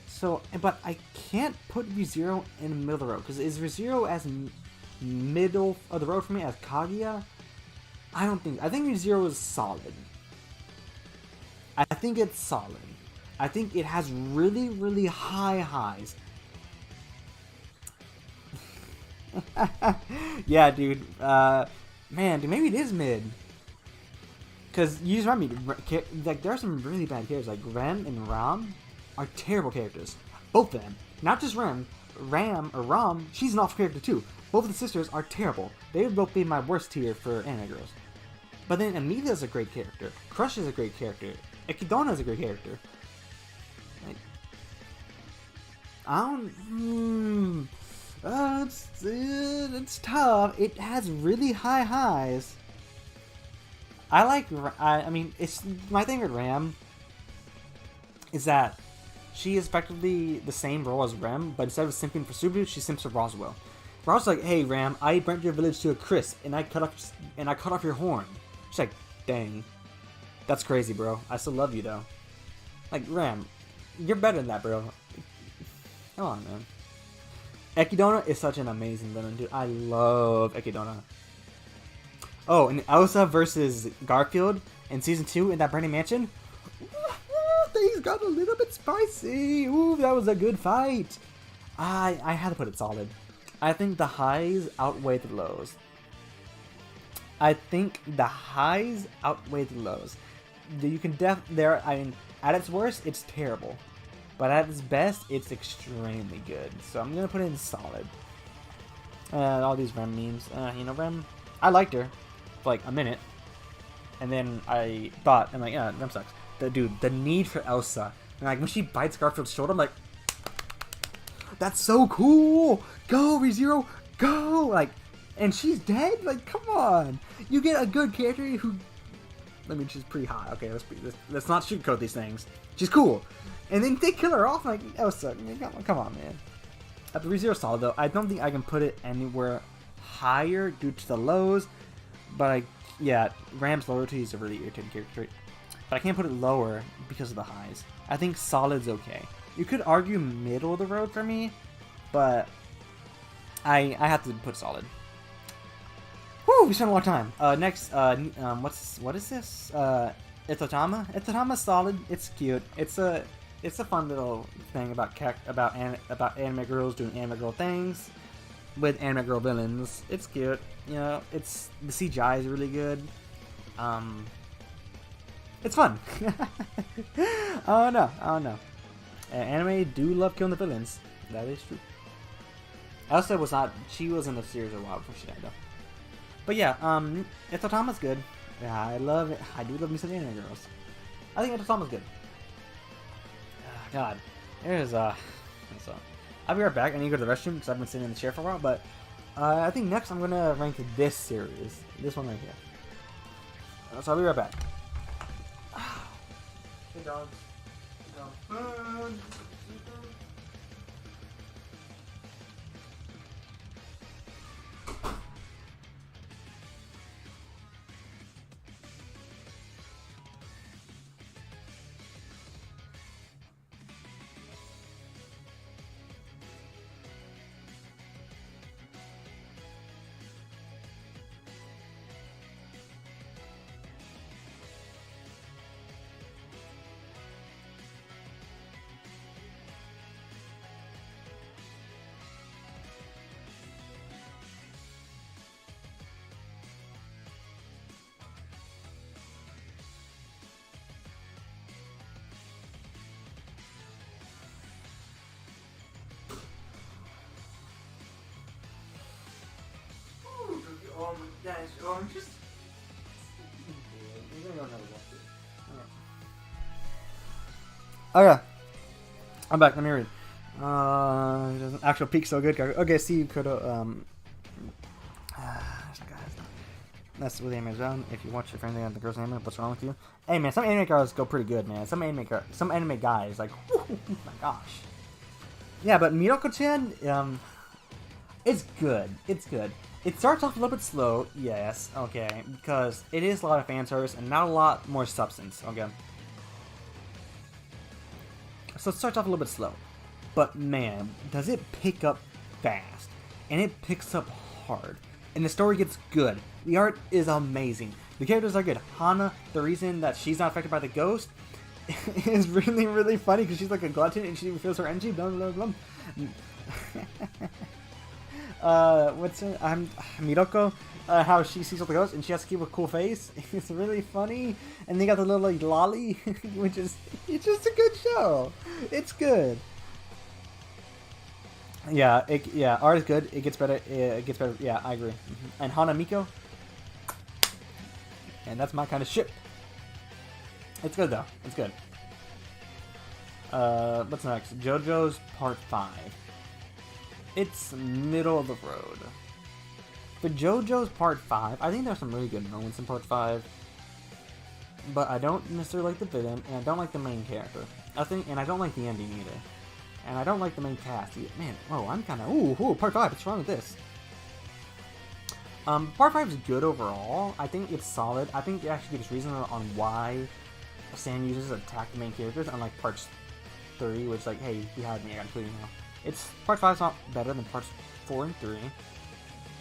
So, but I can't put ReZero in the middle of the road, because is ReZero as middle of the road for me as Kaguya? I think ReZero is solid. I think it's solid. I think it has really, really high highs. Yeah, dude. Man, dude, maybe it is mid. Because you just remind me, like, there are some really bad characters. Like, Rem and Ram are terrible characters. Both of them. Not just Ram. Ram, she's an off character too. Both of the sisters are terrible. They would both be my worst tier for anime girls. But then Amelia's a great character. Crush is a great character. Ekidona's a great character. Like, I don't... it's tough. It has really high highs. I mean, it's my thing with Ram is that she is effectively the same role as Rem, but instead of simping for Subaru, she simps for Roswell. Roswell's like, "Hey Ram, I burnt your village to a crisp, and I cut off your horn." She's like, "Dang, that's crazy, bro. I still love you though." Like, Ram, you're better than that, bro. Come on, man. Ekidona is such an amazing villain, dude. I love Ekidona. Oh, and Elsa versus Garfield in season 2 in that Burning Mansion. These got a little bit spicy. Ooh, that was a good fight. I had to put it solid. I think the highs outweigh the lows. I think the highs outweigh the lows. You can I mean, at its worst, it's terrible. But at its best, it's extremely good. So I'm gonna put it in solid. All these Rem memes. You know, Rem, I liked her for like a minute. And then I thought, I'm like, yeah, Rem sucks. The need for Elsa. And like, when she bites Garfield's shoulder, I'm like, that's so cool! Go, ReZero, go! Like, and she's dead? Like, come on! You get a good character who, I mean, she's pretty hot. Okay, let's not sugarcoat these things. She's cool. And then they kill her off, like, Elsa, I mean, come on, man. At the ReZero solid, though, I don't think I can put it anywhere higher due to the lows. But, yeah, Ram's loyalty is a really irritating character trait. But I can't put it lower because of the highs. I think solid's okay. You could argue middle of the road for me, but I have to put solid. Woo, we spent a lot of time. Next, what is this? Itotama. Itotama's solid. It's cute. It's a fun little thing about anime girls doing anime girl things with anime girl villains. It's cute. You know, the CGI is really good. It's fun. I don't know. Anime do love killing the villains. That is true. Elsa she was in the series a while before she died, though. But yeah, Itotama's good. Yeah, I love it. I do love me some anime girls. I think Itotama's good. God, there's I'll be right back. I need to go to the restroom because I've been sitting in the chair for a while. But I think next I'm gonna rank this series, this one right here. So I'll be right back. Hey dogs. Just okay, I'm back. Let me read. It doesn't actual peak so good. Okay, see, you could that's with anime zone. If you watch your friend on the girls' anime, what's wrong with you? Hey man, some anime girls go pretty good, man. Some anime guys like, oh my gosh. Yeah, but Miroko-chan, it's good. It's good. It starts off a little bit slow, yes, okay, because it is a lot of fan service and not a lot more substance, okay. So it starts off a little bit slow, but man, does it pick up fast, and it picks up hard, and the story gets good. The art is amazing. The characters are good. Hana, the reason that she's not affected by the ghost, is really, really funny because she's like a glutton and she feels her energy. Blah blah blah. What's her? Miroko. How she sees all the ghosts and she has to keep a cool face. It's really funny. And they got the little like lolly, which is it's just a good show. It's good. Yeah, art is good. It gets better. It gets better. Yeah, I agree. And Hana Miko. And that's my kind of shit. It's good though. It's good. What's next? JoJo's Part 5. It's middle of the road. For JoJo's Part 5, I think there's some really good moments in Part 5. But I don't necessarily like the villain, and I don't like the main character. And I don't like the ending either. And I don't like the main cast either. Man, I'm kind of... Ooh, Part 5, what's wrong with this? Part 5 is good overall. I think it's solid. I think it actually gives reason on why sand users attack the main characters, unlike Parts 3, which is like, hey, you had me, I gotta kill you now. Part 5's not better than Parts 4 and 3,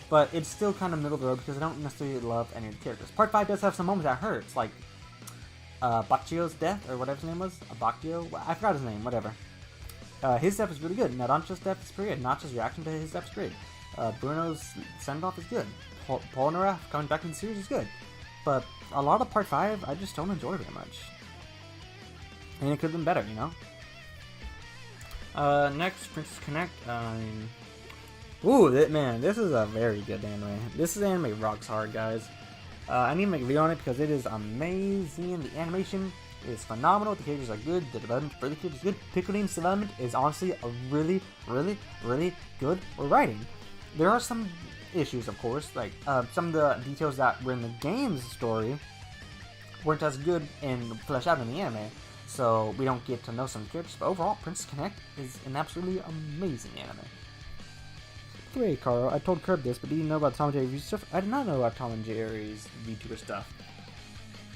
but it's still kind of middle of the road because I don't necessarily love any of the characters. Part 5 does have some moments that hurts, like Bacchio's death, or whatever his name was. Bacchio? I forgot his name, whatever. His death is really good. Narancho's death is pretty good. Nacho's reaction to his death is great. Bruno's send-off is good. Polnareff coming back in the series is good. But a lot of Part 5, I just don't enjoy very much. And it could have been better, you know? Next, Princess Connect. Ooh, man, this is a very good anime. This anime rocks hard, guys. I need to make a video on it because it is amazing. The animation is phenomenal. The characters are good. The development for the characters is good. Piccolin's development is honestly a really, really, really good writing. There are some issues, of course, like some of the details that were in the game's story weren't as good and fleshed out in the anime, so we don't get to know some characters. But overall, Princess Connect is an absolutely amazing anime. Wait, Carl, I told Curb this, but do you know about Tom and Jerry's stuff? I did not know about Tom and Jerry's VTuber stuff.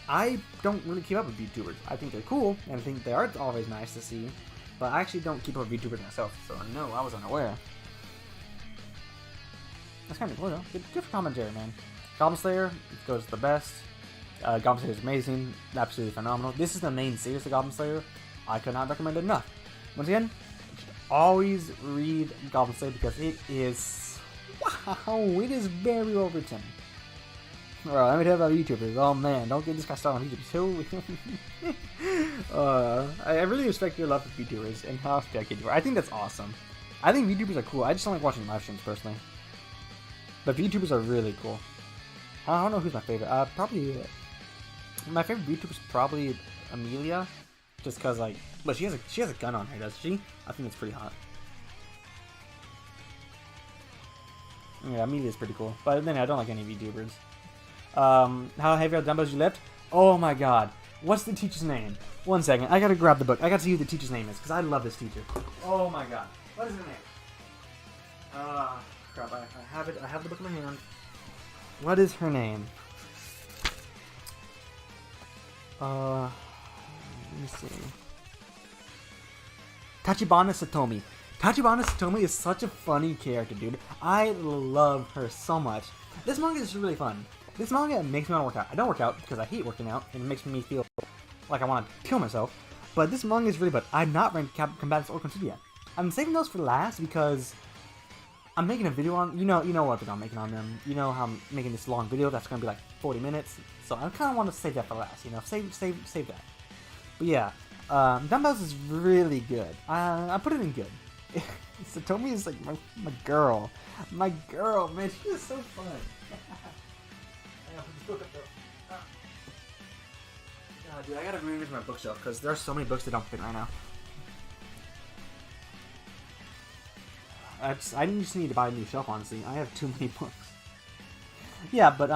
I don't really keep up with VTubers. I think they're cool, and I think they are always nice to see, but I actually don't keep up with VTubers myself, so no, I was unaware. That's kind of cool, though. Good for Tom and Jerry, man. Goblin Slayer goes the best. Goblin Slayer is amazing, absolutely phenomenal. This is the main series of Goblin Slayer. I could not recommend it enough. Once again, always read Goblin Slayer because it is, wow, it is very well written. Alright, let me tell you about YouTubers. Oh man, don't get this guy started on YouTube. I really respect your love for VTubers and how dedicated you are. I think that's awesome. I think VTubers are cool. I just don't like watching live streams personally. But VTubers are really cool. I don't know who's my favorite. Probably my favorite VTuber is probably Amelia, just because like, but she has a gun on her, does she? I think it's pretty hot. Yeah, Amelia's pretty cool. But then I don't like any VTubers. How heavy are the dumbbells you lift? Oh my god. What's the teacher's name? One second. I gotta grab the book. I gotta see who the teacher's name is, because I love this teacher. Oh my god. What is her name? Crap. I have it. I have the book in my hand. What is her name? Let me see. Tachibana Satomi. Tachibana Satomi is such a funny character, dude. I love her so much. This manga is really fun. This manga makes me want to work out. I don't work out because I hate working out, and it makes me feel like I want to kill myself. But this manga is really fun. I'm not ranked Combatants or Consider yet. I'm saving those for last because I'm making a video on, you know what video I'm making on them. You know how I'm making this long video that's going to be like 40 minutes. So I kind of want to save that for last, you know, save that. But yeah, Dumbbells is really good. I put it in good. Satomi is like my girl. My girl, man, she is so fun. Dude, I gotta rearrange my bookshelf because there are so many books that don't fit right now. I just need to buy a new shelf, honestly. I have too many books. Yeah, but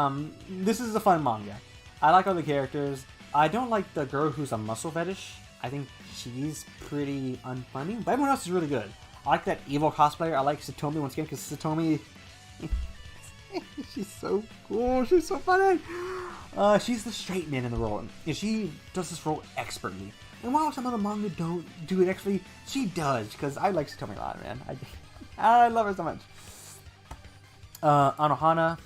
this is a fun manga. I like all the characters. I don't like the girl who's a muscle fetish. I think she's pretty unfunny, but everyone else is really good. I like that evil cosplayer. I like Satomi once again because Satomi, she's so cool. She's so funny. She's the straight man in the role, and she does this role expertly. And while some other manga don't do it expertly, she does because I like Satomi a lot, man. I love her so much. Anohana,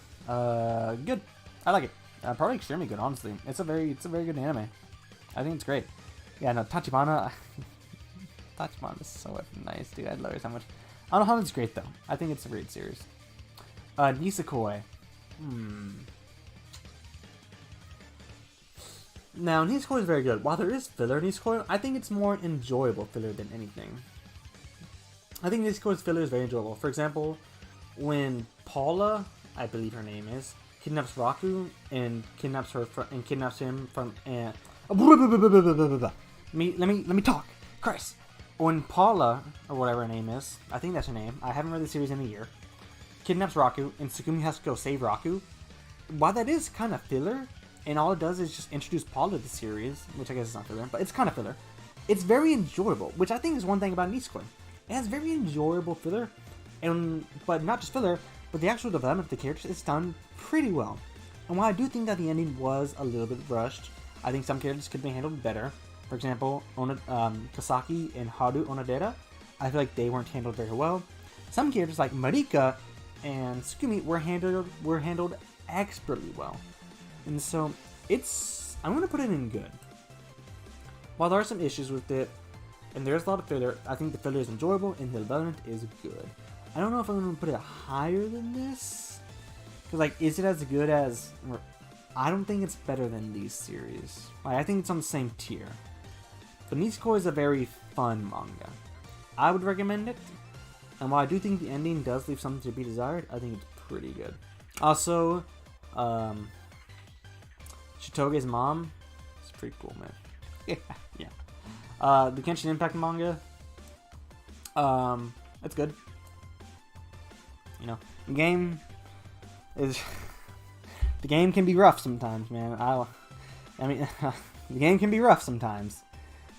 good. I like it. Probably extremely good, honestly. It's a very good anime. I think it's great. Yeah, no, Tachibana. Tachibana is so nice, dude. I love her so much. Anohana's great though. I think it's a great series. Nisekoi. Now, Nisekoi is very good. While there is filler in Nisekoi, I think it's more enjoyable filler than anything. I think Nisekoi's filler is very enjoyable. For example, when Paula, I believe her name is, kidnaps Raku and kidnaps him from. Let me talk. Christ. When Paula, or whatever her name is, I think that's her name. I haven't read the series in a year. Kidnaps Raku, and Tsugumi has to go save Raku. While that is kind of filler, and all it does is just introduce Paula to the series, which I guess is not filler, but it's kind of filler. It's very enjoyable, which I think is one thing about Nisekoi. It has very enjoyable filler, but not just filler, but the actual development of the characters is done pretty well. And while I do think that the ending was a little bit rushed, I think some characters could be handled better. For example, Kasaki and Haru Onodera, I feel like they weren't handled very well. Some characters like Marika and Tsugumi were handled expertly well. And so I'm going to put it in good. While there are some issues with it, and there's a lot of filler, I think the filler is enjoyable and the development is good. I don't know if I'm going to put it higher than this. Because, like, is it as good as... I don't think it's better than these series. Like, I think it's on the same tier. But Nisekoi is a very fun manga. I would recommend it. And while I do think the ending does leave something to be desired, I think it's pretty good. Also, Shitoge's mom is pretty cool, man. Yeah. The Genshin Impact manga, it's good. You know, the game is... the game can be rough sometimes, man. I mean, the game can be rough sometimes.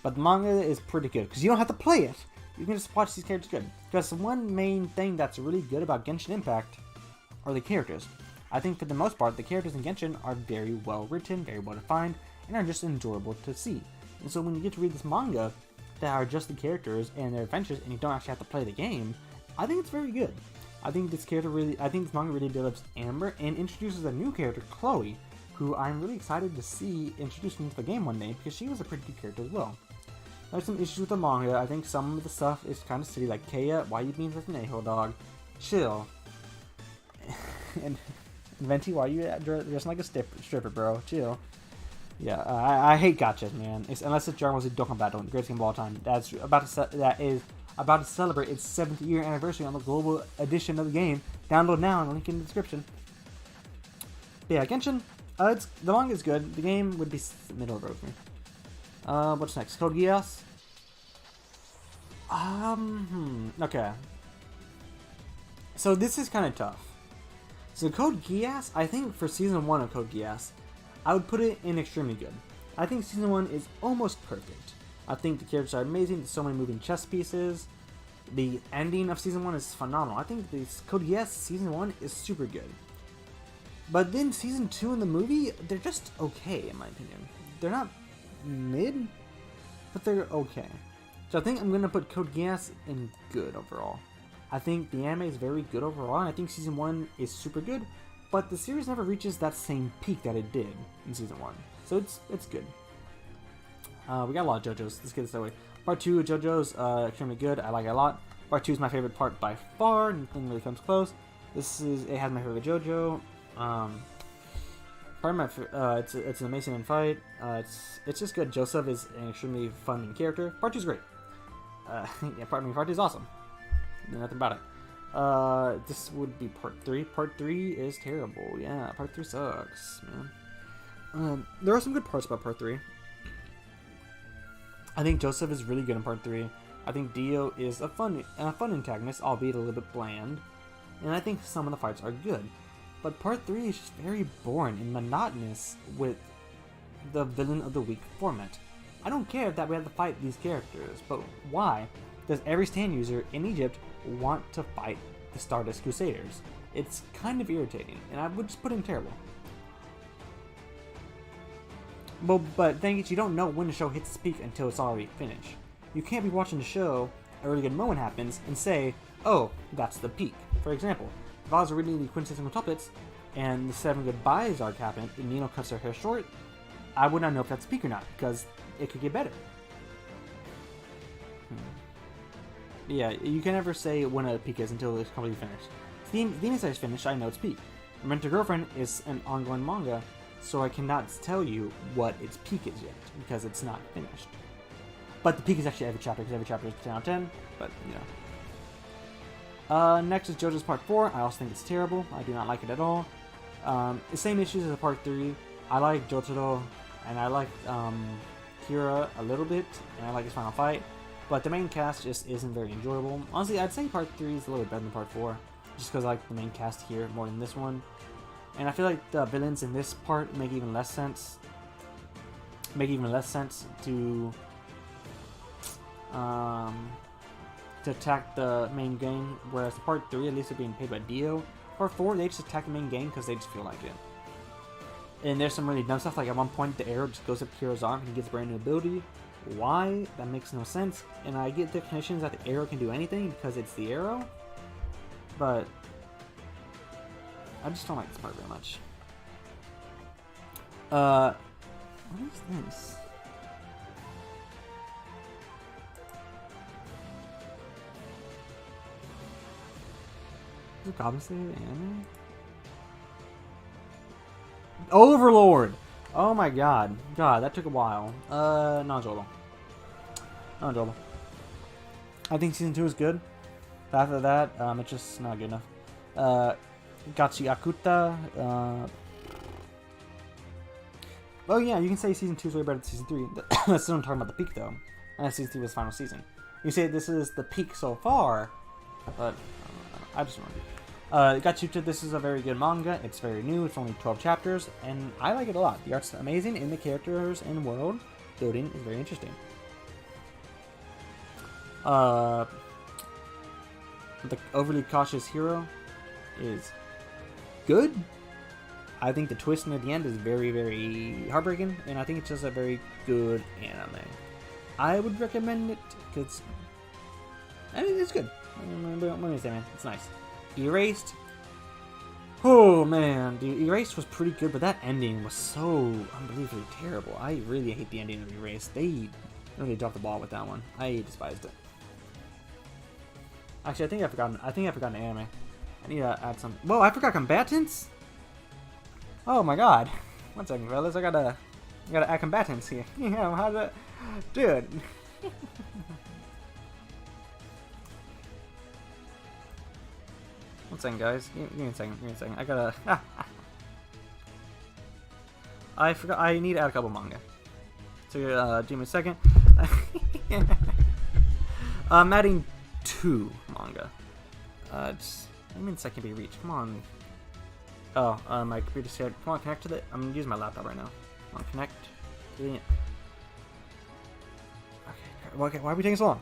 But the manga is pretty good, because you don't have to play it. You can just watch these characters good. Because the one main thing that's really good about Genshin Impact are the characters. I think for the most part, the characters in Genshin are very well written, very well defined, and are just enjoyable to see. And so when you get to read this manga that are just the characters and their adventures, and you don't actually have to play the game, I think it's very good. I think this manga really develops Amber and introduces a new character, Chloe, who I'm really excited to see introduced into the game one day, because she was a pretty good character as well. There's some issues with the manga. I think some of the stuff is kind of silly, like Kaya, why you being such an a-hole dog? Chill. And Venti, why you dressing like a stripper, bro? Chill. Yeah, I hate gachas, man. Unless it's Dragon Ball Z Dokkan Battle, the greatest game of all time. That is about to celebrate its 7th year anniversary on the global edition of the game. Download now, and link in the description. But yeah, Genshin. The manga is good. The game would be middle of the road for me. What's next? Code Geass? Okay. So this is kind of tough. So Code Geass, I think for Season 1 of Code Geass, I would put it in extremely good. I think Season 1 is almost perfect. I think the characters are amazing, there's so many moving chess pieces. The ending of Season 1 is phenomenal. I think this Code Geass Season 1 is super good. But then Season 2 in the movie, they're just okay in my opinion. They're not mid, but they're okay. So I think I'm going to put Code Geass in good overall. I think the anime is very good overall, and I think Season 1 is super good, but the series never reaches that same peak that it did in Season 1. So it's good. We got a lot of JoJo's. Let's get this away. Part 2 of JoJo's extremely good. I like it a lot. Part 2 is my favorite part by far. Nothing really comes close. It has my favorite JoJo. It's an amazing fight. It's just good. Joseph is an extremely fun main character. Part 2 is great. Yeah, part 2 is awesome. Nothing about it. This would be part 3. Part 3 is terrible. Yeah, part 3 sucks, man. There are some good parts about part 3. I think Joseph is really good in part 3. I think Dio is a fun antagonist, albeit a little bit bland. And I think some of the fights are good. But part 3 is just very boring and monotonous with the villain of the week format. I don't care that we have to fight these characters, but why does every stand user in Egypt want to fight the Stardust Crusaders? It's kind of irritating, and I would just put in terrible. But dang it, you don't know when the show hits its peak until it's already finished. You can't be watching the show, a really good moment happens, and say, oh, that's the peak. For example, if I was reading the quintessential tuplets, and the 7 Goodbyes arc happened, and Nino cuts her hair short, I would not know if that's peak or not, because it could get better. Yeah, you can never say when a peak is until it's completely finished. Demon Slayer is finished, I know it's peak. Rent a Girlfriend is an ongoing manga, so I cannot tell you what its peak is yet, because it's not finished. But the peak is actually every chapter, because every chapter is 10 out of 10, but, you know. Next is JoJo's Part 4. I also think it's terrible. I do not like it at all. The same issues as Part 3. I like Jotaro, and I like Kira a little bit, and I like his final fight. But the main cast just isn't very enjoyable. Honestly, I'd say Part 3 is a little bit better than Part 4, just because I like the main cast here more than this one. And I feel like the villains in this part make even less sense. To attack the main gang, whereas Part 3, at least they're being paid by Dio. Part 4, they just attack the main gang because they just feel like it. And there's some really dumb stuff, like at one point the arrow just goes up Kira's arm and he gets a brand new ability. Why? That makes no sense. And I get the connections that the arrow can do anything because it's the arrow, but I just don't like this part very much. What is this? Is it Goblin Slayer anime? Overlord! Oh my god. God, that took a while. Non-enjoyable. Non-enjoyable. I think season 2 is good. But after that, it's just not good enough. Gachi Akuta. Well, yeah, you can say season 2 is way better than season 3. That's still talking about the peak, though. And season 3 was the final season. You say this is the peak so far, but I just want to. Gachuta, this is a very good manga. It's very new. It's only 12 chapters, and I like it a lot. The art's amazing, and the characters and world building is very interesting. The overly cautious hero is good. I think the twist near the end is very, very heartbreaking, and I think it's just a very good anime. I would recommend it because I mean it's good. Let me say, man, it's nice. Erased. Oh man, dude, Erased was pretty good, but that ending was so unbelievably terrible. I really hate the ending of Erased. They really dropped the ball with that one. I despised it. Actually, I think I forgot an anime. I need to add some. Whoa, I forgot combatants. Oh my god. One second, fellas. I gotta add combatants here. Yeah, how to, dude. One second, guys. Give me a second. Give me a second. I gotta. I forgot. I need to add a couple manga. So, give me a second. I'm adding 2 manga. Just, I mean, second be reached. Come on. Oh, my computer's here. Come on, connect to the. I'm using my laptop right now. Come on, connect to the. Okay, why are we taking so long?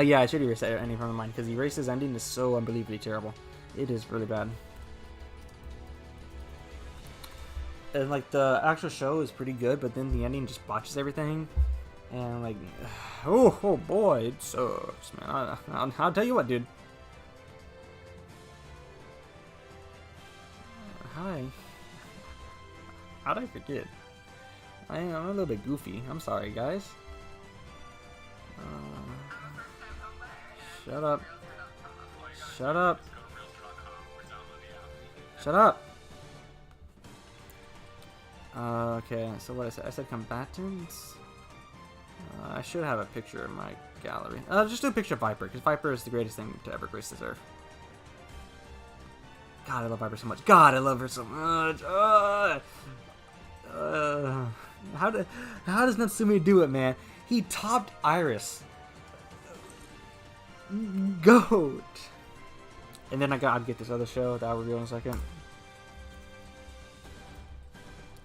Yeah, I should erase that ending from my mind because Erase's ending is so unbelievably terrible. It is really bad. And like the actual show is pretty good, but then the ending just botches everything. And like, oh boy, it sucks, man. I'll tell you what, dude. How'd I forget? I'm a little bit goofy. I'm sorry, guys. Shut up. Shut up. Shut up. Okay, so what I said? I said combatants. I should have a picture in my gallery. Just do a picture of Viper, because Viper is the greatest thing to ever grace this earth. God, I love Viper so much. God, I love her so much. How does Natsumi do it, man? He topped Iris. Goat. And then I gotta get this other show that I'll reveal in a second.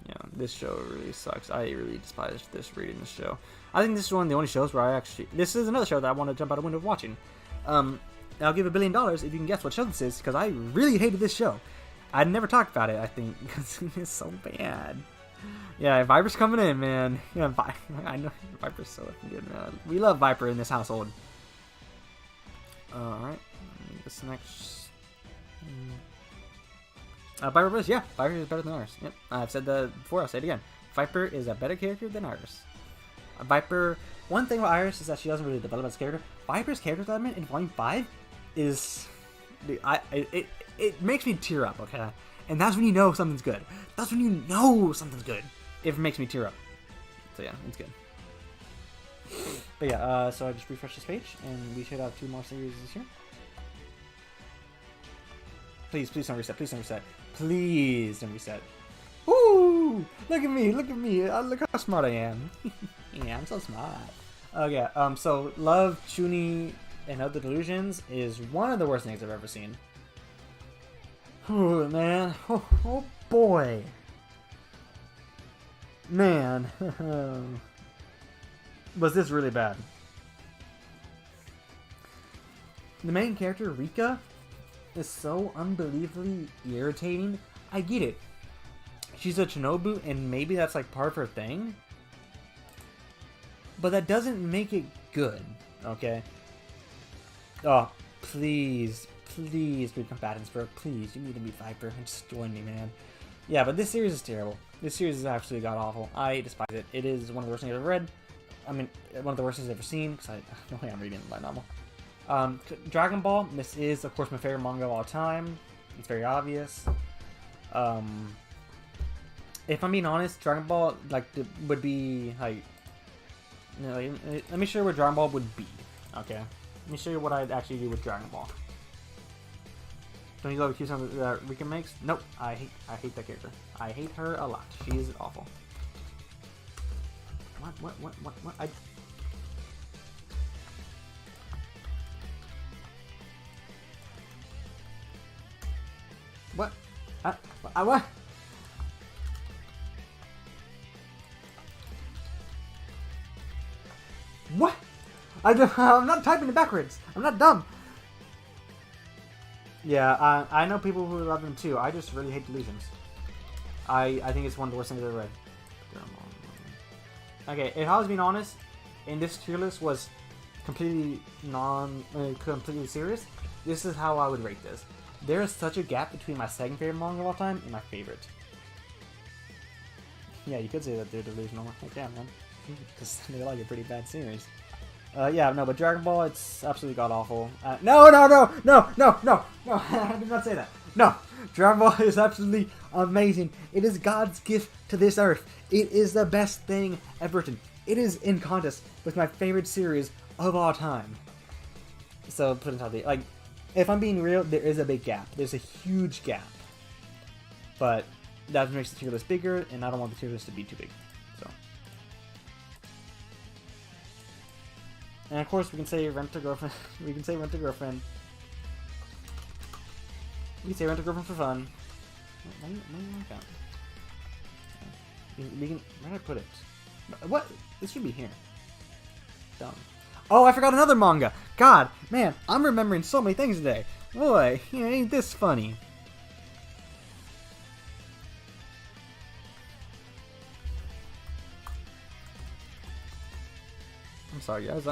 Yeah, this show really sucks. I really despise reading this show. I think this is one of the only shows where I actually. This is another show that I want to jump out a window watching. I'll give $1 billion if you can guess what show this is, because I really hated this show. I never talked about it, I think, because it's so bad. Yeah, Viper's coming in, man. Yeah, I know Viper's so good, man. We love Viper in this household. Alright, this next. Viper is, yeah, Viper is better than Iris. Yep, I've said that before, I'll say it again. Viper is a better character than Iris. Viper, one thing about Iris is that she doesn't really develop as a character. Viper's character development in Volume 5 is, dude, it makes me tear up, okay? And that's when you know something's good. That's when you know something's good. If it makes me tear up. So yeah, it's good. But yeah, so I just refreshed this page, and we should have 2 more series this year. Please don't reset. Please don't reset. Please don't reset. Woo! Look at me! Look at me! Look how smart I am. Yeah, I'm so smart. Okay, so Love, Chuni, and Other Delusions is one of the worst things I've ever seen. Oh, man. Oh boy. Man. Was this really bad? The main character, Rika, is so unbelievably irritating. I get it. She's a Shinobu, and maybe that's like part of her thing. But that doesn't make it good, okay? Oh, please be combatants, bro. Please, you need to be Viper and just join me, man. Yeah, but this series is terrible. This series is absolutely god-awful. I despise it. It is one of the worst things I've ever read. I mean, one of the worst things I've ever seen, because no way I'm reading the light novel. Dragon Ball. This is, of course, my favorite manga of all time. It's very obvious. If I'm being honest, Dragon Ball would be like. You know, let me show you what Dragon Ball would be. Okay, let me show you what I'd actually do with Dragon Ball. Don't you love the cute sound that Rika makes? Nope, I hate that character. I hate her a lot. She is awful. What? What? What? What? I'm not typing it backwards. I'm not dumb. Yeah, I know people who love them too. I just really hate Delusions. I think it's one of the worst things I've ever read. Okay, if I was being honest, and this tier list was completely completely serious, this is how I would rate this. There is such a gap between my second favorite manga of all time and my favorite. Yeah, you could say that they're delusional. Heck yeah, man. Because they're like a pretty bad series. Yeah, no, but Dragon Ball, it's absolutely god-awful. No! I did not say that. No! Dragon Ball is absolutely amazing. It is God's gift to this earth. It is the best thing ever written. It is in contest with my favorite series of all time. So, put it on the... Like, if I'm being real, there is a big gap. There's a huge gap. But that makes the tier list bigger, and I don't want the tier list to be too big. So... And of course, we can say rent a girlfriend. We can say rent a girlfriend. We can say rent a girlfriend for fun. Why do you like that? We can. Where did I put it? What? This should be here. Dumb. Oh, I forgot another manga. God, man, I'm remembering so many things today. Boy, ain't this funny? I'm sorry, guys.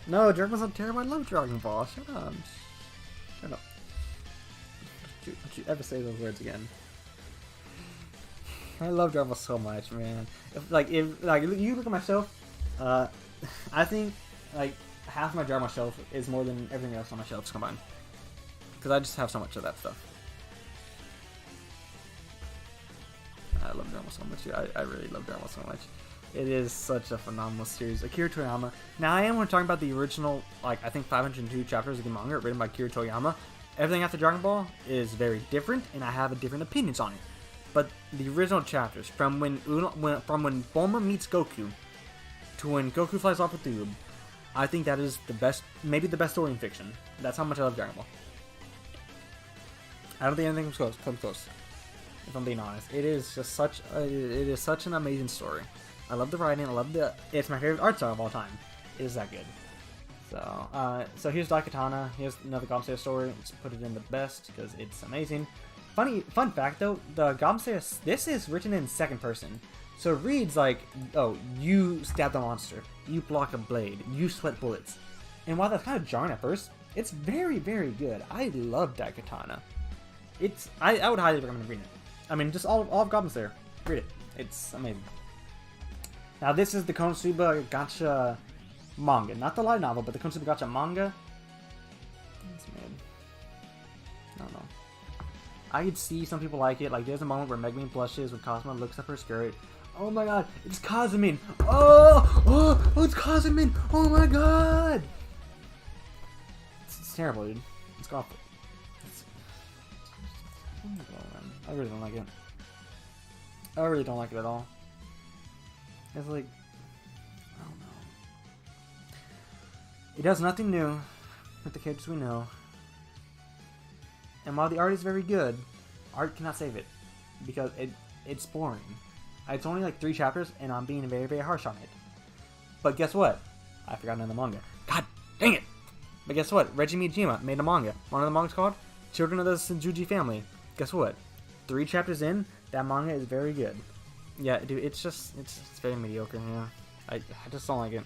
No, Dragon Ball's not terrible. I love Dragon Ball. Shut up. Shut up. Don't you ever say those words again. I love Dragon Ball so much, man. If you look at my shelf, I think like half my Dragon Ball shelf is more than everything else on my shelves combined. Because I just have so much of that stuff. I love Dragon Ball so much. I really love Dragon Ball so much. It is such a phenomenal series. Akira Toriyama. Now, I am when talking about the original, like, I think 502 chapters of the manga written by Akira Toriyama. Everything after Dragon Ball is very different, and I have different opinions on it. But the original chapters, from when Bulma meets Goku to when Goku flies off with Oob, I think that is the best, maybe the best story in fiction. That's how much I love Dragon Ball. I don't think anything comes close. If I'm being honest, it is just such an amazing story. I love the writing. I love it's my favorite art style of all time. It is that good. So here's Daikatana. Here's another Goblin Slayer story. Let's put it in the best because it's amazing. Fun fact though, the Goblin Slayer, this is written in second person. So it reads like, oh, you stab the monster, you block a blade, you sweat bullets. And while that's kind of jarring at first, it's very, very good. I love Daikatana. I would highly recommend reading it. I mean, just all of Goblin Slayer. Read it. It's amazing. Now this is the Konosuba Gacha manga. Not the light novel, but the Konosuba Gacha manga. It's mid. I don't know. I could see some people like it. Like there's a moment where Megumin blushes when Cosmo looks up her skirt. Oh my god, it's Kazumin! Oh, it's Kazumin! Oh my god! It's terrible, dude. It's awful. I really don't like it. I really don't like it at all. It's like, I don't know. It does nothing new with the characters we know. And while the art is very good, art cannot save it. Because it's boring. It's only like 3 chapters, and I'm being very, very harsh on it. But guess what? I forgot another manga. God dang it! But guess what? Reggie Mijima made a manga. One of the mangas called Children of the Senjuji Family. Guess what? 3 chapters in, that manga is very good. Yeah, dude, it's very mediocre, yeah. I just don't like it.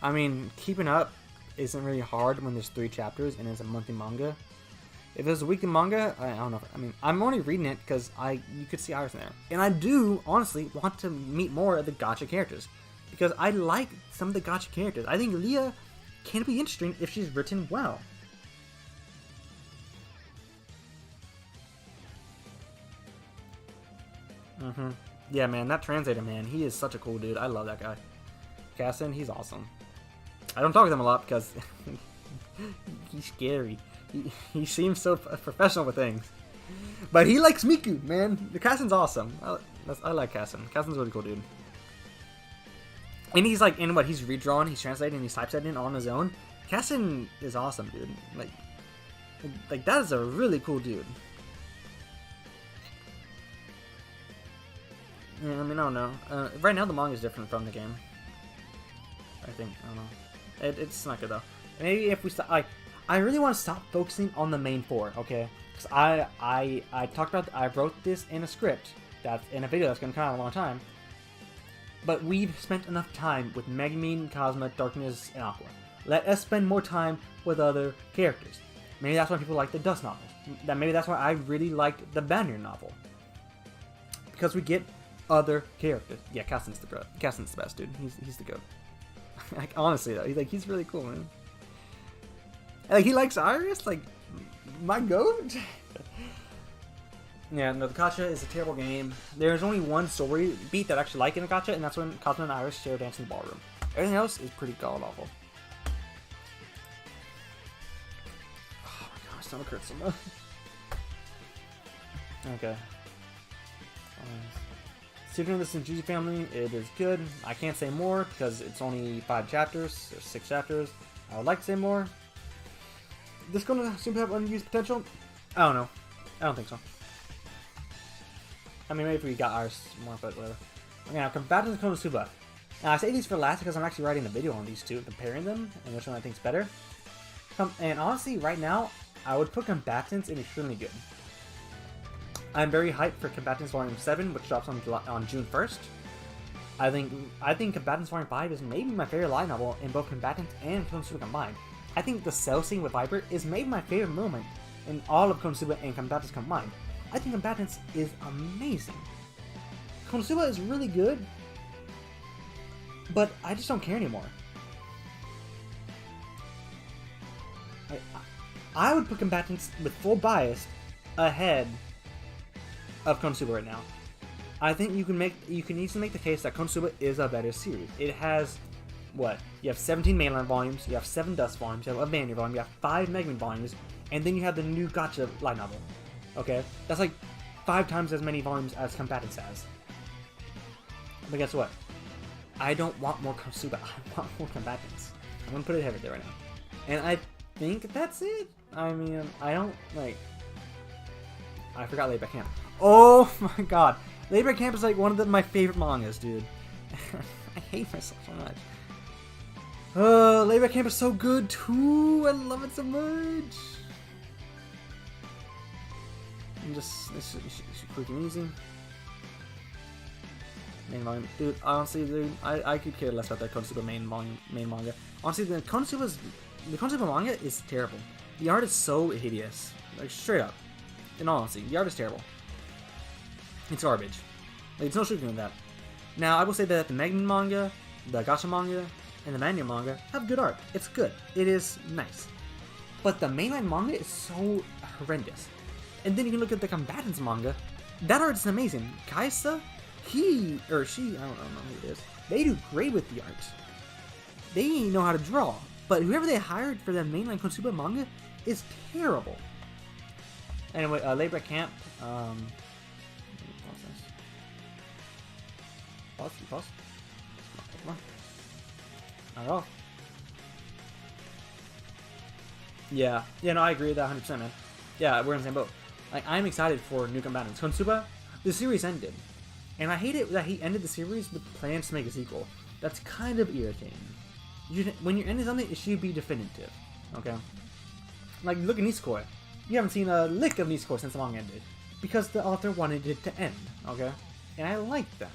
I mean, keeping up isn't really hard when there's 3 chapters and it's a monthly manga. If it was a weekly manga, I don't know. I mean, I'm only reading it because you could see Iris in there. And I do, honestly, want to meet more of the gacha characters. Because I like some of the gacha characters. I think Leah can be interesting if she's written well. Yeah, man, that translator, man, he is such a cool dude. I love that guy. Casson, he's awesome. I don't talk to him a lot because he's scary. He seems so professional with things. But he likes Miku, man. The Casson's awesome. I like Casson. Casson's a really cool dude. And he's like, in what he's redrawn, he's translating, he's typesetting on his own. Casson is awesome, dude. Like that is a really cool dude. Yeah, I mean, I don't know. Right now the manga is different from the game. I think, I don't know. It's not good though. Maybe if we stop, I really want to stop focusing on the main four, okay? Because I talked about, I wrote this in a script, that's in a video that's gonna come out a long time. But we've spent enough time with Megumin, Cosma, Darkness, and Aqua. Let us spend more time with other characters. Maybe that's why people like the Dust novels. Maybe that's why I really liked the Banner novel. Because we get other characters. Yeah, Caston's the best, dude. He's the goat. Like, honestly though, he's really cool, man. Like, he likes Iris, like, my goat. Yeah, no, the gacha is a terrible game. There's only one story beat that I actually like in the gacha, and that's when Cosmo and Iris share dance in the ballroom. Everything else is pretty god-awful. Oh my gosh, stomach hurts so much. Okay. Secret of the Senjuji family, it is good. I can't say more because it's only 5 chapters, or 6 chapters. I would like to say more. This gonna seem to have unused potential? I don't know. I don't think so. I mean, maybe if we got ours more, but whatever. Okay, now Combatants and Konosuba. Now, I say these for last because I'm actually writing a video on these two, comparing them, and which one I think is better. And honestly, right now, I would put Combatants in extremely good. I'm very hyped for Combatants Volume 7, which drops on June 1st. I think Combatants Volume 5 is maybe my favorite light novel in both Combatants and Konosuba combined. I think the cell scene with Viper is maybe my favorite moment in all of Konosuba and Combatants combined. I think Combatants is amazing. Konosuba is really good, but I just don't care anymore. I would put Combatants with full bias ahead of Konosuba right now. I think you can easily make the case that Konosuba is a better series. It has what? You have 17 mainline volumes, you have 7 Dust volumes, you have a Banner volume, you have 5 Megumin volumes, and then you have the new Gacha light novel. Okay? That's like 5 times as many volumes as Combatants has. But guess what? I don't want more Konosuba, I want more Combatants. I'm gonna put it heavy there right now. And I think that's it. I mean, I don't, like... I forgot Laid Back Camp. Oh my god. Laid Back Camp is like one of my favorite mangas, dude. I hate myself so much. Laid Back Camp is so good too. I love it so much. This should quick and easy. Main volume, dude. Honestly, dude, I could care less about that Konosuba main manga. Honestly, the Konosuba manga is terrible. The art is so hideous, like straight up. In all honesty, the art is terrible. It's garbage. Like, it's no sugarcoating that. Now, I will say that the Megumin manga, the Gacha manga, and the Mania manga have good art. It's good. It is nice. But the mainline manga is so horrendous. And then you can look at the Combatants manga. That art is amazing. Kaisa, he or she, I don't know who it is. They do great with the art. They know how to draw. But whoever they hired for the mainline Konosuba manga is terrible. Anyway, Laid Back Camp. Pause. Come on. Not at all. Yeah, no, I agree with that 100%, man. Yeah, we're in the same boat. Like, I'm excited for new Combatants. Konosuba, the series ended. And I hate it that he ended the series with plans to make a sequel. That's kind of irritating. When you're ending something, it should be definitive. Okay? Like, look at Nisekoi. You haven't seen a lick of Nisekoi since the manga ended. Because the author wanted it to end. Okay? And I like that.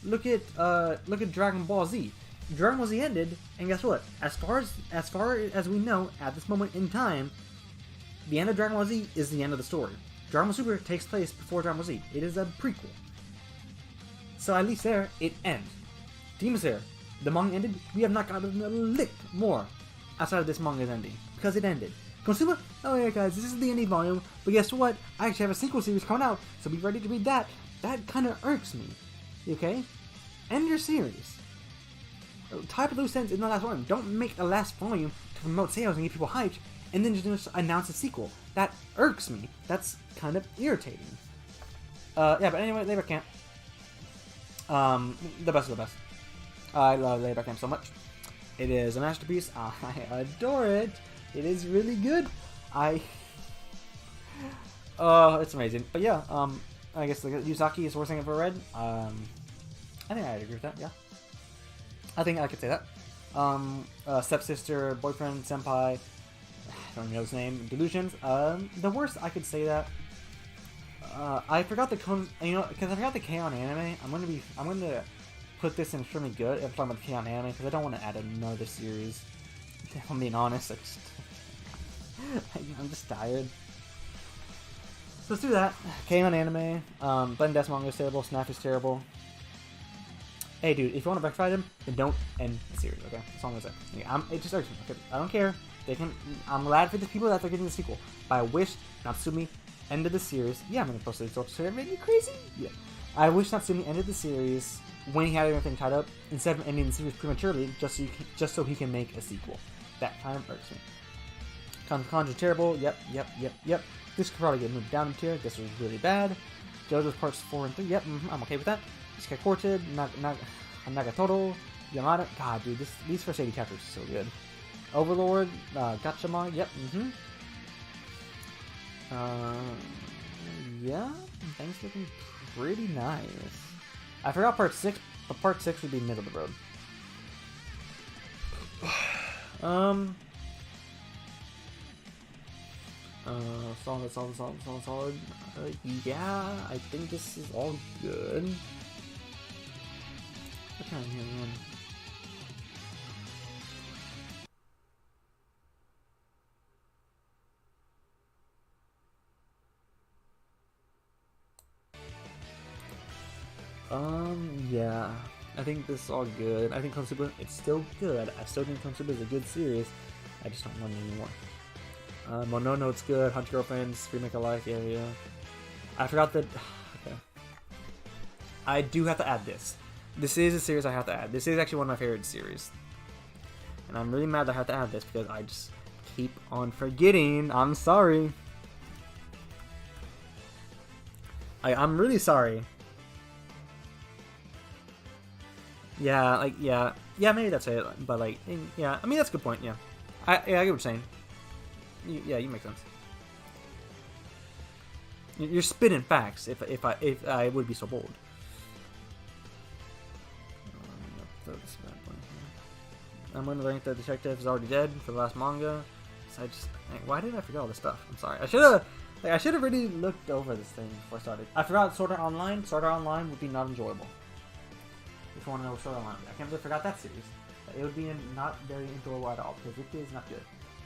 Look at Dragon Ball Z. Dragon Ball Z ended, and guess what? As far as we know, at this moment in time, the end of Dragon Ball Z is the end of the story. Dragon Ball Super takes place before Dragon Ball Z. It is a prequel. So at least there, it ends. Demon Slayer, the manga ended. We have not gotten a lick more outside of this manga's ending. Because it ended. Konosuba, oh yeah guys, this is the ending volume. But guess what? I actually have a sequel series coming out. So be ready to read that. That kind of irks me. Okay? End your series. Tie up loose ends in the last volume. Don't make a last volume to promote sales and get people hyped. And then just announce a sequel. That irks me. That's kind of irritating. Yeah, but anyway, Labor Camp. The best of the best. I love Labor Camp so much. It is a masterpiece. I adore it. It is really good. It's amazing. But yeah, I guess Yuzaki is forcing it for red. I think I'd agree with that, yeah. I think I could say that. Stepsister, boyfriend, senpai, I don't know his name, delusions. The worst I could say that. I forgot the because I forgot the K on anime. I'm gonna put this in extremely good if I'm talking about K on anime because I don't want to add another series. If I'm being honest, I'm just tired. So let's do that. K on anime. Blend Death manga is terrible. Snap is terrible. Hey dude, if you want to backfight him, then don't end the series, okay? That's all I'm gonna say. Yeah, it just irks me. Okay? I don't care. I'm glad for the people that they're getting the sequel. But I wish Natsumi ended the series. Yeah, I'm gonna post it. So it made me crazy. Yeah. I wish Natsumi ended the series when he had everything tied up instead of ending the series prematurely, just so he can make a sequel. That kind of irks me. Conjure terrible. Yep. This could probably get moved down in tier. This was really bad. JoJo's parts 4 and 3. Yep, I'm okay with that. Isekai Courted, Nagatoro, Yamada. God, dude, these first 80 chapters are so good. Overlord, Gachama. Yep. Yeah, things looking pretty nice. I forgot part 6, but part 6 would be middle of the road. Solid. Yeah, I think this is all good. What kind of here, man? Yeah. I think this is all good. I think Konosuba, it's still good. I still think Konosuba is a good series. I just don't want it anymore. Monono, it's good. Hunter Girlfriends, Remake Alike area. I forgot that. Okay. I do have to add this. This is a series I have to add. This is actually one of my favorite series. And I'm really mad that I have to add this because I just keep on forgetting. I'm sorry. I'm really sorry. Yeah, yeah, maybe that's it. But yeah, I mean that's a good point. Yeah, I get what you're saying. Yeah, you make sense. You're spitting facts. If I would be so bold. I'm gonna rank the detective is already dead for the last manga. So why did I forget all this stuff? I'm sorry. I should have really looked over this thing before I started. I forgot Sword Art Online. Sword Art Online would be not enjoyable. If you want to know Sword Art Online, I can't believe I forgot that series. It would be not very enjoyable at all because it is not good.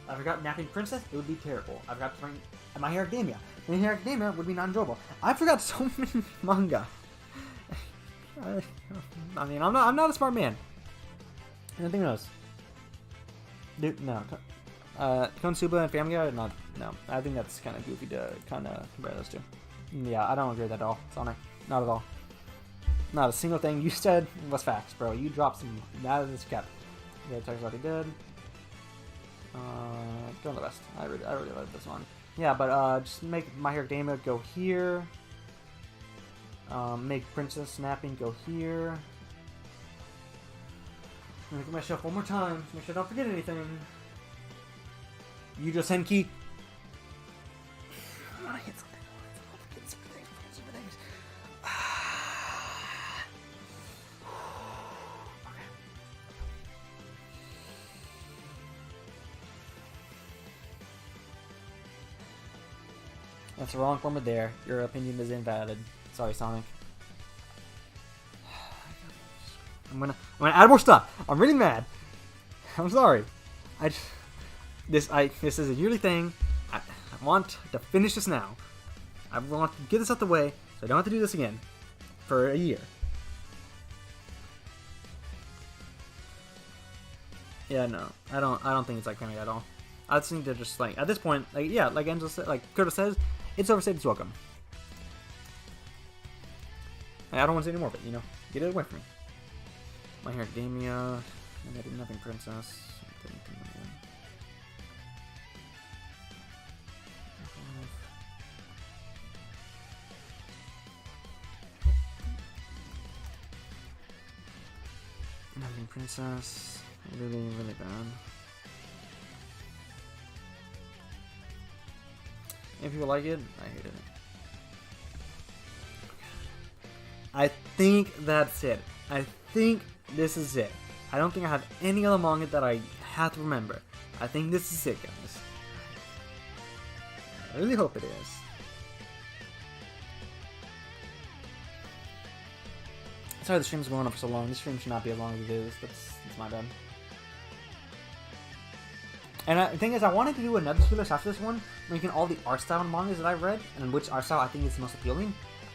I forgot Napping Princess. It would be terrible. I forgot to rank My Hero Academia. My Hero Academia would be not enjoyable. I forgot so many manga. I mean, I'm not a smart man. Anything else? Dude, no. Konosuba and Family Guy, no. I think that's kind of goofy to kind of compare those two. Yeah, I don't agree with that at all, Sonic. Not at all. Not a single thing you said was facts, bro. You dropped some. That is cap. Yeah, Texas already did. Doing the best. I really like this one. Yeah, but just make My Hero Academia go here. Make Princess Snapping go here. I'm gonna look at my shelf one more time. Make sure I don't forget anything. Yujo Senki. I hit something. That's the wrong form of dare. Your opinion is invalid. Sorry, Sonic. I'm gonna add more stuff. I'm really mad. I'm sorry. This is a yearly thing. want to finish this now. I want to get this out the way so I don't have to do this again for a year. Yeah, no, I don't think it's like Henry at all. I just think they're just like, at this point, like, yeah, like Angel said, like Curtis says, it's overstayed its welcome. Like, I don't want to say anymore, but you know, get it away from me. My Hero Academia, I did nothing, Princess. Nothing, Princess. Really, really bad. If people like it, I hate it. I think that's it. I think this is it. I don't think I have any other manga that I have to remember. I think this is it, guys. I really hope it is. Sorry the stream's going on for so long. This stream should not be as long as it is. That's my bad. And the thing is, I wanted to do another spoilers after this one, making all the art style mangas that I've read, and which art style I think is the most appealing.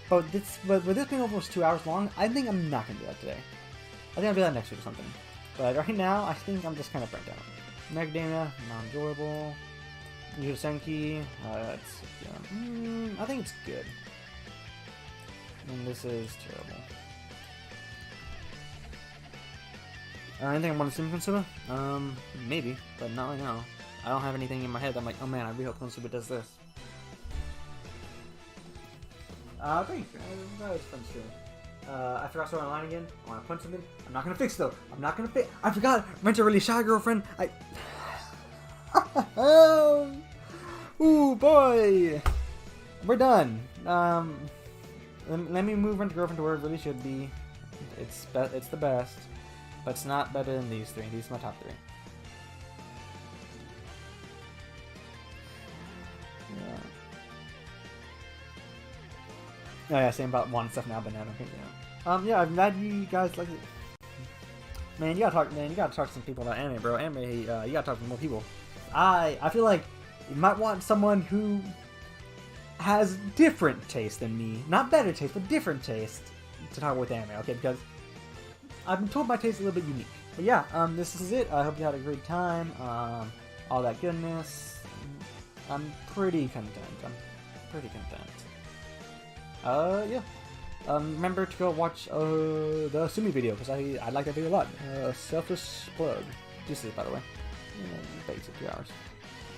But with this being almost 2 hours long, I think I'm not going to do that today. I think I'll do that next week or something. But right now, I think I'm just kind of burnt out. Macadamia, non-enjoyable. Yusenki, I think it's good. And this is terrible. Anything I want to see Konosuba? Maybe, but not right now. I don't have anything in my head that I'm like, oh man, I really hope Konosuba does this. I think that was fun too. I forgot to start online again. I want to punch something. I'm not gonna fix though. I'm not gonna fix. I forgot. Rent a really shy girlfriend. Ooh boy, we're done. Let me move Rent a Girlfriend to where it really should be. It's the best. But it's not better than these three. These are my top three. Yeah. Oh yeah, same about one stuff now, but now I don't think yeah, I'm glad you guys like it. Man, you gotta talk to some people about anime, bro. Anime, you gotta talk to more people. I feel like you might want someone who has different taste than me. Not better taste, but different taste to talk with anime, okay? Because I've been told my taste is a little bit unique. But yeah, this is it. I hope you had a great time. All that goodness. I'm pretty content. Yeah. Remember to go watch the Sumi video, because I like that video a lot. Selfish plug. This is, by the way. Basic 2 hours.